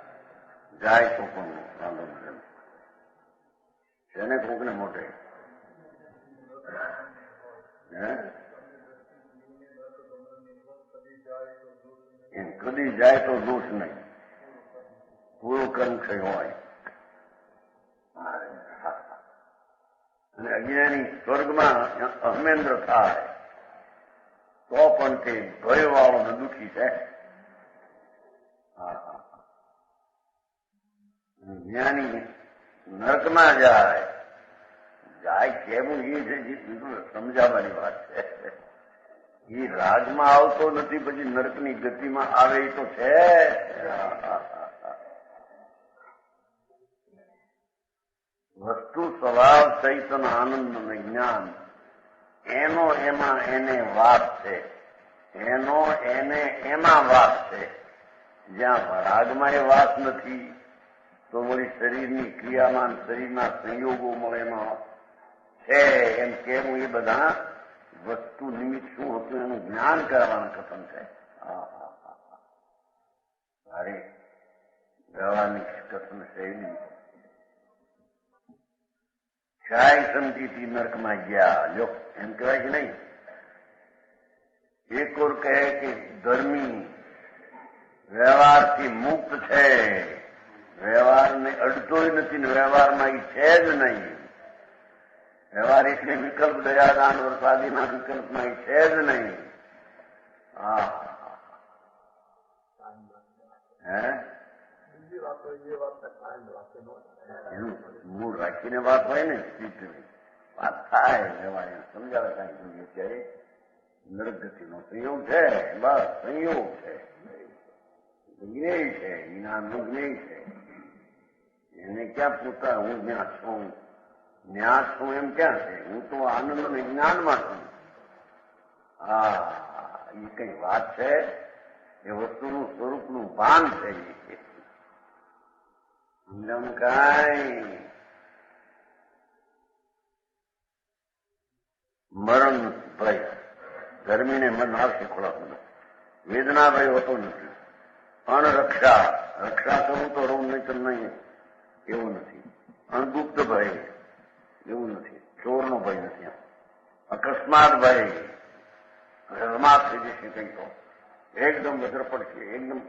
જાય તો પણ વાંધો નથી. તેને કોકને મોટે એમ કદી જાય તો દોષ નહીં, પૂરું કર્મ છે હોય. અને અજ્ઞાની સ્વર્ગમાં અહમેન્દ્ર થાય તો પણ તે ભય વાળો ને દુઃખી છે. જ્ઞાની નરકમાં જાય કેવું એ છે સમજાવવાની વાત છે. એ રાજમાં આવતો નથી, પછી નરકની ગતિમાં આવે એ તો છે. વસ્તુ સ્વભાવ ચૈતન આનંદ અને જ્ઞાન એનો એમાં એને વાત છે, એનો એને એમાં વાત છે. જ્યાં રાગમાં એ વાત નથી તો વળી શરીરની ક્રિયામાં શરીરના સંયોગો મળેમાં છે. એમ કેવું એ બધા વસ્તુ નિમિત્ત શું હતું એનું જ્ઞાન કરવાનું કથન છે. અરે ગવાની કથન શૈલી કાંઈ સમજીથી નરકમાં ગયા લો એમ કહેવાય કે નહીં? એક ઓર કહે કે ધર્મી વ્યવહારથી મુક્ત છે, વ્યવહારને અડતોય નથી ને વ્યવહારમાં એ છે જ નહીં. વ્યવહાર એટલે વિકલ્પ દયાદાન વરસાદીના વિકલ્પમાં એ છે જ નહીં. એનું મૂળ રાખીને વાત હોય ને વાત થાય વ્યવહાર સમજાવે કાંઈ જોઈએ ત્યારે નરક ગતિનો સંયોગ છે, બસ સંયોગ છે, જ્ઞેય છે, જ્ઞાનનું જ્ઞેય છે. એને ક્યાં પૂછતા હું જ્યાં છું, ન્યા છું એમ ક્યાં છે? હું તો આનંદ અને જ્ઞાનમાં છું. એ કઈ વાત છે? એ વસ્તુનું સ્વરૂપનું ભાન છે. સમજાવું કાંઈ મરણ ભય ગરમીને મન આવશે ખોરાક, વેદના ભય હોતો નથી. અણરક્ષા રક્ષા કરું તો રહું નહીં તો નહીં એવું નથી. અણગુપ્ત ભય એવું નથી. ચોરનો ભય નથી. અકસ્માત ભય અકસ્માત થઈ જશે કઈ તો એકદમ વજ્ર પડશે, એકદમ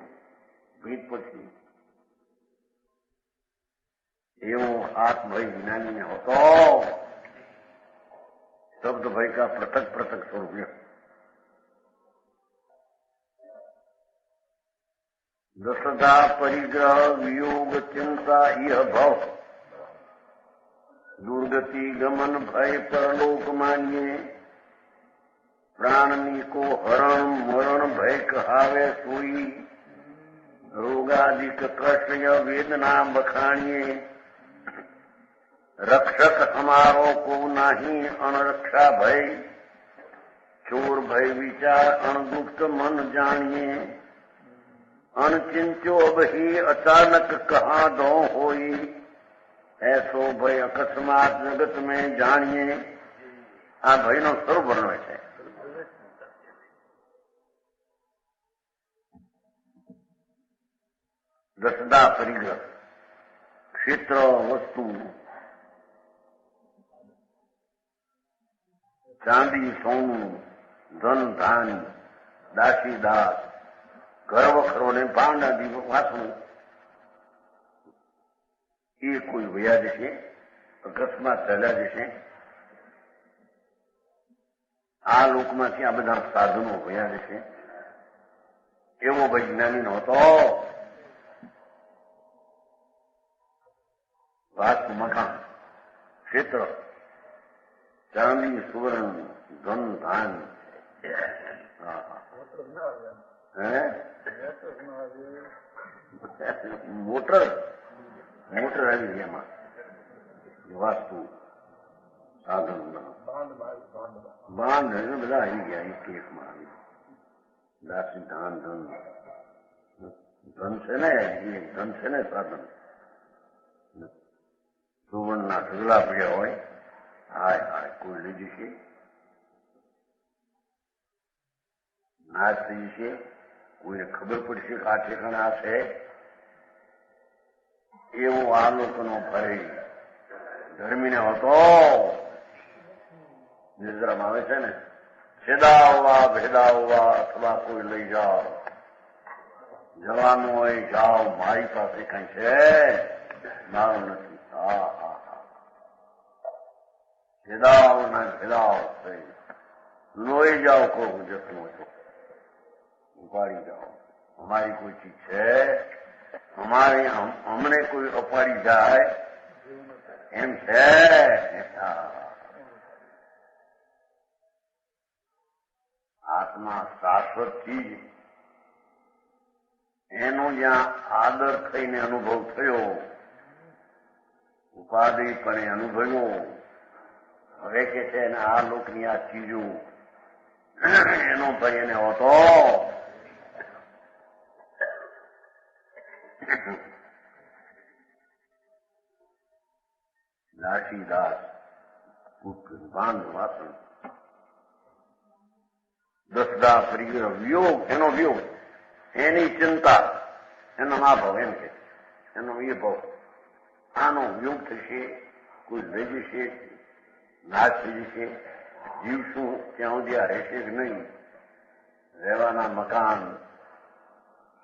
ભીત પડશે. એવો હાથ ભય જ્ઞાનીને હોતો. શબ્દ ભય કા પૃથક પૃથક સ્વરૂપ દસદા પરિગ્રહ વિયોગ ચિંતા ઇહ ભવ દુર્ગતિ ગમન ભય પરલોક માન્યે પ્રાણની કો હરણ મરણ ભય કહાવે સોઈ રોગાદિક કષ્ટ વેદના બખાણીએ रक्षक हमारो को नहीं अणरक्षा भय चोर भय विचार अणगुप्त मन जानिए अणचिंत्यो अब ही अचानक कहाँ दो होई ऐसो भय अकस्मात जगत में जानिए આ ભયનો સ્વરૂપ વર્ણવે છે. દસદા પરિગ્રહ, ક્ષેત્ર, વસ્તુ, ચાંદી સોનું, ધન ધાન, દાસી દાસ, ઘર વખરો ને ભાંડ આદિ વાસણું એ કોઈ વયા જશે, અકસ્માત ચાલ્યા જશે. આ લોકમાંથી આ બધા સાધનો વયા જશે. એવો વૈજ્ઞાનિક હતો. વાસ્તુ મકાન, ક્ષેત્ર, ચાંદી સુવર્ણ, ધન ધાન, મોટર આવી એમાં વાસ્તુ સાધન બાંધ બધા આવી ગયા. એક એકમાં આવી દાસી ધાન ધન ધન છે ને એ ધન છે ને સાધન. સુવર્ણના ઢગલા પડ્યા હોય. હાય હાય કોઈ લઈ જશે, નાશ થઈ જશે. કોઈને ખબર પડશે કે આ ઠેકાણે આ છે. એવો આ લોકોનો ભય ધર્મીને હતો. નિદ્રામાં આવે છે ને, છેદાવવા ભેદાવવા અથવા કોઈ લઈ જાઓ, જવાનું હોય જાઓ, મારી પાસે કઈ છે મારું નથી. હા હા હા, ભેદાવ ના ભેદાવ થઈ લોહી જાઓ. કોઈ જતું હોય તો ઉપાડી જાઓ. અમારી કોઈ ચીજ છે, અમને કોઈ અપાડી જાય એમ છે. આત્મા શાશ્વત ચીજ, એનો જ્યાં આદર થઈને અનુભવ થયો, ઉપાધિપણે અનુભવ્યો. હવે કે છે ને આ લોકની આ ચીજો એનો ભય એને હોતો. દાસી દાસ, બાંધ વાસણ, દસદા પરિગ્રહ, વિયોગ, એનો વિયોગ, એની ચિંતા, એનો આ ભાવ એમ કે એનો એ ભાવ. આનો વિયોગ થશે, કોઈ લઈ જશે, નાશ થઈ જશે. જીવશું ત્યાં સુધી આ રહેશે જ નહીં. રહેવાના મકાન,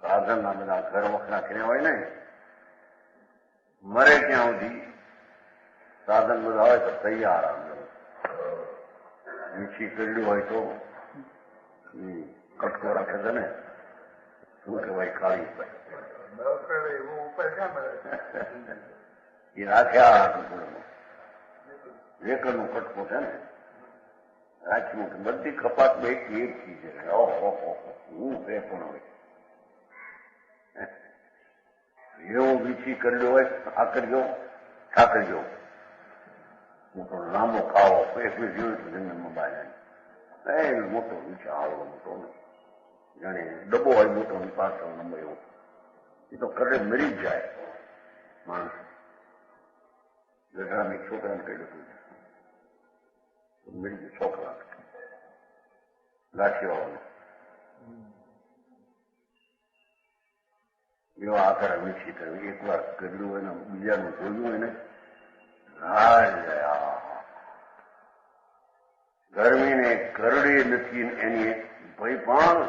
સાધનના બધા ઘર વખરા કર્યા હોય ને, મરે ત્યાં સુધી સાધન બધા હોય તો તૈયાર. મીઠી કરડ્યું હોય તો કટકો રાખે છે ને, શું કહેવાય, કાળી એ રાખ્યા વેકરનો કટકો છે ને, રાખ્યું બધી કપાત એક ચીજ છે. હું બે પણ હોય એવો વીછી કર્યો હોય, ઠાકરજો મોટો લાંબો ખાવો એકવીસ જોયું તો જંગલમાં બહાર મોટો વીછા આવડો મોટો જાણે ડબ્બો હોય મોટો પાછળ નંબર એવો. એ તો કરે મરી જ જાય માણસ. ગઢાને છોકરાને કહી દીધું મરી ગયું. છોકરા લાઠીવાળાને એવા આકાર વીછી થયું. એક વાર કર્યું હોય ને બીજાનું જોયું હોય ને, ગરમીને કરડે નથી એની ભય પણ.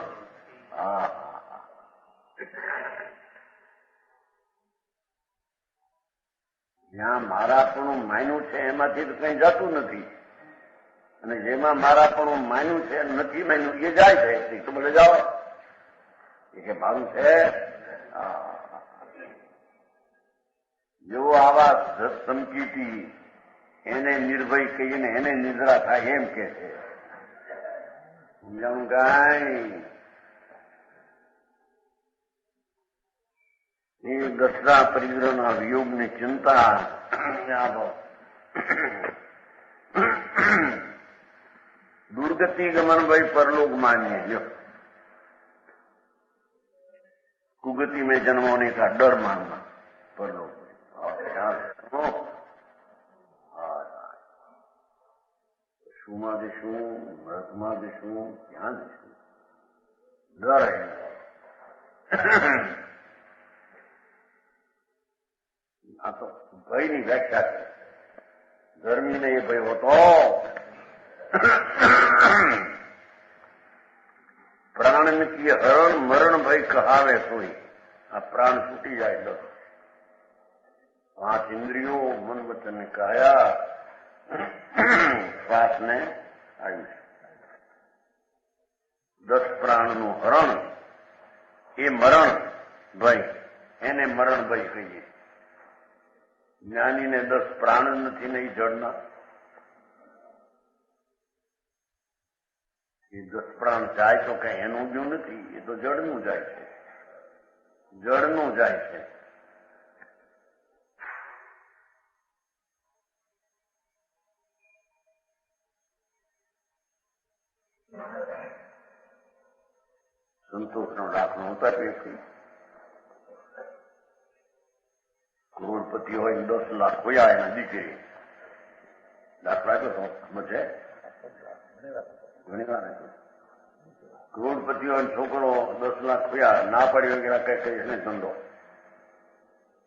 જ્યાં મારાપણું માન્યું છે એમાંથી તો કઈ જતું નથી, અને જેમાં મારાપણું માન્યું છે નથી માન્યું એ જાય છે. તો બોલે જાઓ એ કે મારું છે. જેવો આવા સંકીતી એને નિર્ભય કહીને એને નિદ્રા થાય એમ કે છે. સમજાણું કાંઈ? એ દસરા પરિગ્રહના વિયોગની ચિંતા. દુર્ગતિ ગમન ભાઈ પરલોક मानिए लो, कुगति में जन्म होने का डर मानना परलोक में. પશુમાં જઈશું, મૃતમાં જઈશું, ક્યાં જઈશું? ડર આ તો ભયની વ્યાખ્યા છે. ગરમીને એ ભય હોતો, પ્રાણ કી હરણ મરણ ભય કહાવે સોઈ. આ પ્રાણ છૂટી જાય તો 5 ઇન્દ્રિયો, મન વચન ને કાયા, શ્વાસને આયુષ, 10 પ્રાણનું હરણ એ મરણ ભય, એને મરણ ભય કહીએ. જ્ઞાનીને 10 પ્રાણ નથી ને એ જળના. એ 10 પ્રાણ જાય તો કઈ એનું જ નથી, એ તો જળનું જાય છે, જળનું જાય છે. સંતોષનો દાખલો હોતા કે કરોડપતિ હોય 10 લાખ ખોયા એના દીકરી. દાખલા તો સમજ છે, ઘણી વાર કરોડપતિ હોય છોકરો 10 લાખ ખોયા, ના પાડી વગેરે કઈ કહીશ ને ધંધો.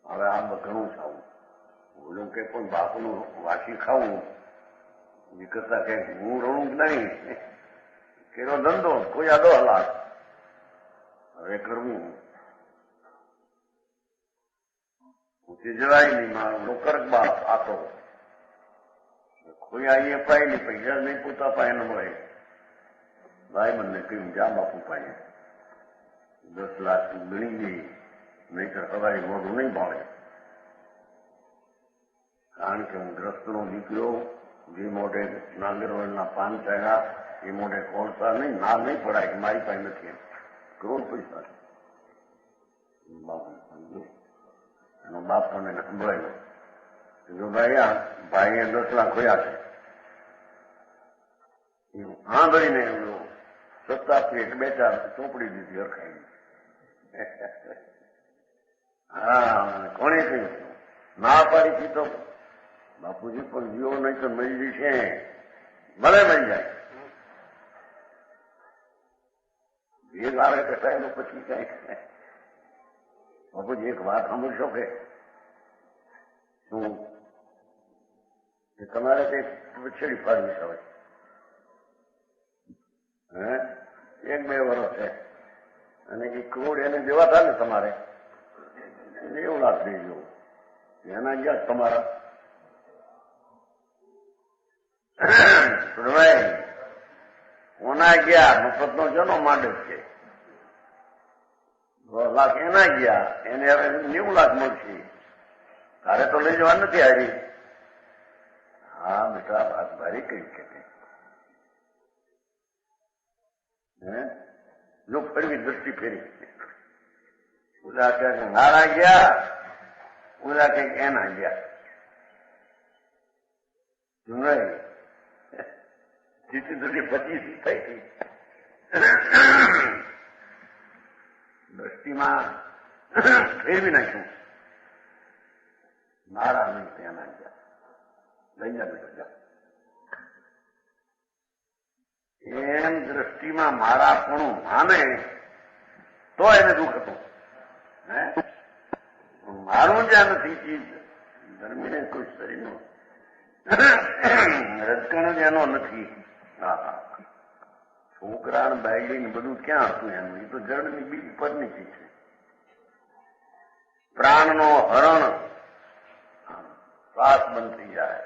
હવે આમ ઘણું ખાવું, બોલું કે પણ બાપનું વાસી ખાવું એ કરતા કઈક હું રણું જ નહીં. કેરો ધંધો ખોયા 10 લાખ, હવે કરવું પૂછી જવાય નહીં. મારો નોકર બાપ આતો ખોયા એ પાય નહીં, પૈસા નહીં પોતા પાય ન મળે. ભાઈ મને કહ્યું જા બાપુ પાય 10 લાખ ગણી ગઈ, નહીતર સવારી મોઢું નહીં ભાળે. કારણ કે હું ગ્રસ્તનો દીકરો, જે મોઢે નાગરવળના પાન ચાલ્યા એ મોઢે કોળસા નહીં, ના નહીં પડાય કે મારી પાસે નથી. કરોડ પૈસા બાપુ એનો બાપ મને સંભળાયો, જો ભાઈ ભાઈએ 10 લાખ ખોયા છે. હા ભાઈને સત્તા પેટ 2-4 ચોપડી દીધી અરખાઈ. હા કોણે કહ્યું? ના પાડી હતી તો બાપુજી પણ જીવો નહીં તો મળી જશે. ભલે મળી જાય, ભેગ આવે કસાય એનો પછી કઈ. બાપુજી એક વાત સાંભળશો કે શું તમારે કઈ છેડી ફાડવી છે? 1-2 વર્ષ છે અને એ કરોડ એને જેવા થાય ને તમારે 90 લાખ થઈ ગયું, એના ગયા તમારા. ઓના ગયા મફતનો જનો માંડવ છે, 10 લાખ એના ગયા, એને હવે 90 લાખ મળશે. તારે તો લઈ જવા નથી આવી. હા બેટા વાત ભારી કઈ કે જો ફરવી દ્રષ્ટિ ફેરી. ઓલા ક્યાંક મારા ગયા, ઓલા ક્યાંક એના ગયા. જીતી દ્રષ્ટિ 25 થઈ ગઈ. દ્રષ્ટિમાં ફેરવી નાખ્યું. મારા નહીં ત્યાં ગયા, લઈ જા બેટા જા. એમ દ્રષ્ટિમાં મારા પણ માને તો એને દુઃખ હતું. મારું જ્યાં નથી ચીજ ધર્મીને કોઈ શરીરનો રજકણ જ એનો નથી. છોકરા બાયડી બધું ક્યાં હતું એનું? એ તો જળની બીજ પરની ચીજ છે. પ્રાણનો હરણ, શ્વાસ બંધ થઈ જાય,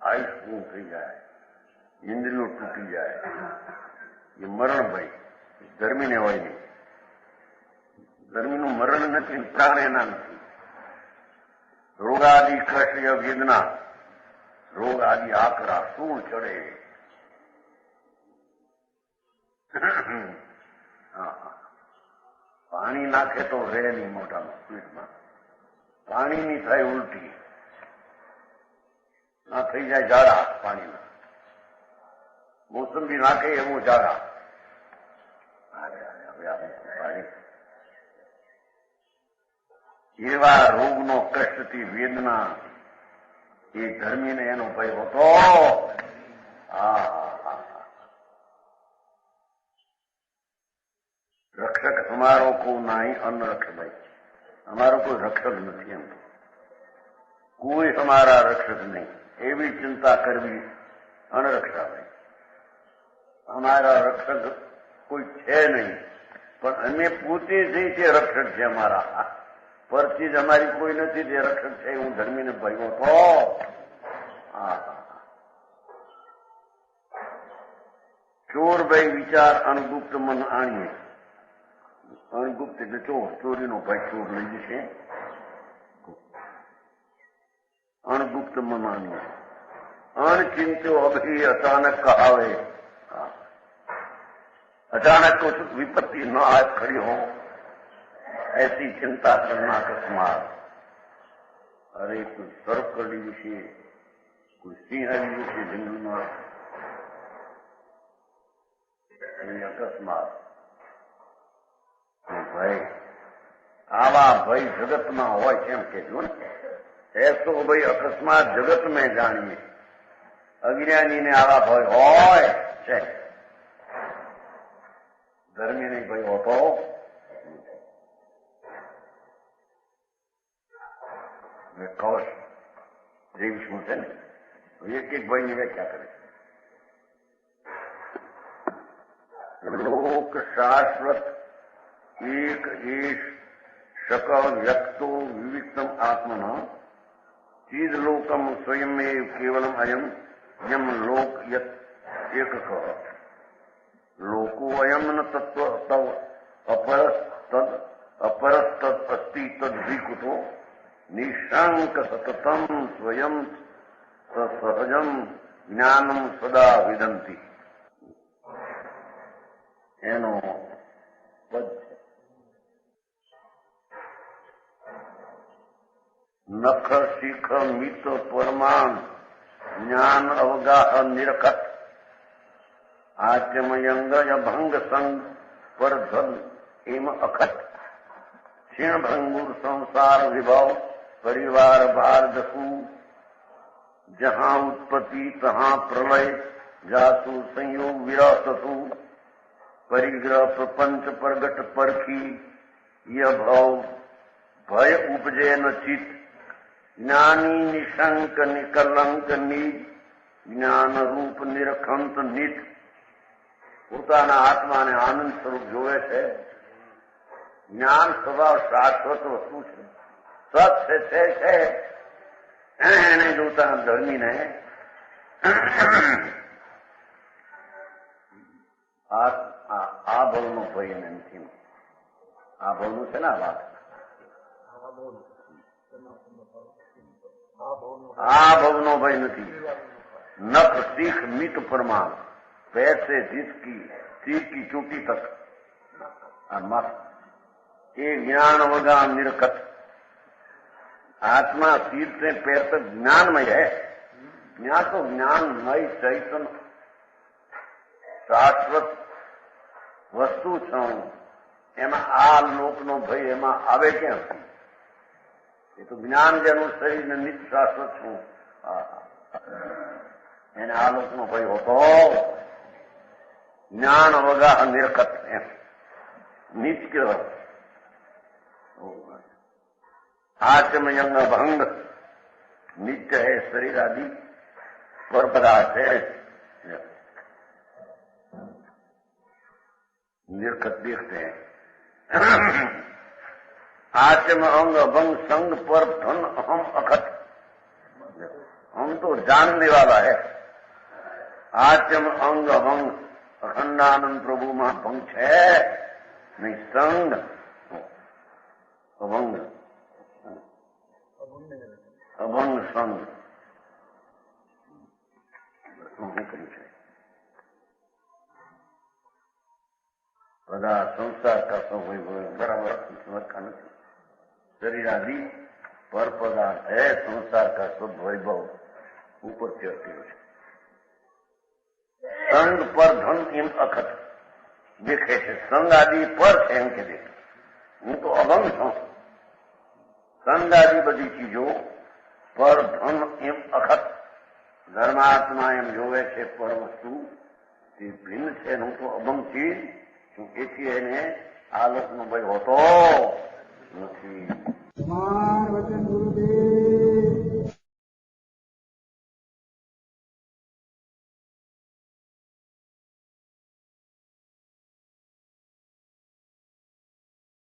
આયુષ પૂર્ણ થઈ જાય, ઇન્દ્રિયો તૂટી જાય, એ મરણ ભાઈ. ગરમીને હોય નહીં, ગરમીનું મરણ નથી, પ્રાણ એના નથી. રોગાદિ કષ્ય વેદના, રોગ આદિ આકરા સૂળ ચડે. પાણી નાખે તો રહે નહીં મોઢામાં, પીઠમાં. પાણીની થાય ઉલટી, ના થઈ જાય ઝાડા પાણીના. મોસંબી નાખે એવું ઝાડા. એવા રોગનો કષ્ટથી વેદના એ ધર્મીને એનો ભય હતો. રક્ષક અમારો કો નાહી અન્ન રક્ષભાઈ, અમારો કોઈ રક્ષક નથી. એમ કોઈ અમારા રક્ષક નહીં એવી ચિંતા કરવી અનરક્ષાભાઈ. અમારા રક્ષક કોઈ છે નહીં, પણ અમે પોતે જઈ તે રક્ષક છે અમારા. પરથી જ અમારી કોઈ નથી જે રક્ષક છે. હું ધર્મીને ભયવો તો ચોર ભાઈ વિચાર અણગુપ્ત મન આણીએ. અણગુપ્ત એટલે ચોર, ચોરીનો ભાઈ ચોર લઈ જશે. અણગુપ્ત મન આણીએ. અણચિંત્યો અભી અચાનક કહાવે. अचानक कुछ विपत्ति न आए खड़ी हो ऐसी चिंता करना अकस्मात. अरे कोई सर्प करनी विषय, कोई सिंह विषय જંગલમાં અકસ્માત ભય. આવા ભય જગતમાં હોય કેમ કેજો ને. એસો ભાઈ અકસ્માત જગત મેં જાણીએ. અજ્ઞાનીને આવા ભય હોય છે. ધર્મી નહીં ભાઈ હોતો. કૌશ જેવી શું છે ને, એક એક ભાઈની વ્યાખ્યા કરે. લોક શાશ્વત એક એશ શકલ વ્યક્તો વિવિક્તમ આત્મન ચીદ લોકમ સ્વયમેવ કેવલમ અયમ યમ લોક યત એકક લોકો અયમ ન તત્વ તવ અપરસ્તદ અસ્તિ તદ્વિકુતો નિશંક સતતમ સ્વયં સહજમ જ્ઞાનમ સદા વિદંતી. એનો પદ છે. નખ શિખ મિત પરમાન જ્ઞાન અવગાહ નિરખત આચમયંગ ભંગ સંગ પર ધન એમ અખત ક્ષીણ ભંગુર સંસાર વિભાવ પરિવાર ભાર જસુ જહાં ઉત્પત્તિ તહાં પ્રલય જાસુ સંયોગ વિરાસતુ પરિગ્રહ પ્રપંચ પ્રગટ પરખી ય ભાવ ભય ઉપજે ન ચિત જ્ઞાની નિશંક નિકલંક નિજ જ્ઞાન રૂપ નિરખંત નિત. પોતાના આત્માને આનંદ સ્વરૂપ જોવે છે. જ્ઞાન સ્વભાવ શાશ્વત વસ્તુ છે. સત્ય છે એને જોતા ધર્મીને આ ભવનો ભય એને નથી. આ ભવનું છે ને આ વાત. આ ભવનો ભય નથી. નખ શીખ મિત પરમાન पैसे जिसकी सिर की चोटी तक मत ये ज्ञान वगा निरखत. आत्मा सिर से पैर तक ज्ञानमय है. ज्ञान तो ज्ञानमय चैतन्य શાશ્વત વસ્તુ છું. એમાં આ લોકનો ભય એમાં આવે ક્યાંથી? એ તો જ્ઞાન જેનું શરીરને નિત્ય શાશ્વત છું એને આ લોકનો ભય હોતો. જ્ઞાન વગા નિરખત નિત્ય आचमयंग भंग नित्य है शरीर आदि पर पदार्थ है निर्खत देखते हैं। आचम अंग भंग संग पर धन हम अखत, हम तो जानने वाला है। आचम अंग भंग अखंडानंद प्रभु में भंग है नहीं, संग अभंग अभंग संग બધા સંસાર का सब बराबर समझता नहीं। शरीर आदि पर पदार्थ है, संसार का सब वैभव ऊपर चढ़ती है। संग पर धन इन अखत देखे છે, संग आदि पर છે એમ કે દેખે। હું તો અભંગ છું। સંગ આદि બધી ચીજો પર ધન એમ અખત ધર્માત્મા એમ જોવે છે પર વસ્તુ તે ભિન્ન છે. હું તો અભંગથી છું, એથી એને આલસનો ભય હોતો નથી. કુમાર વચન ગુરુદેવ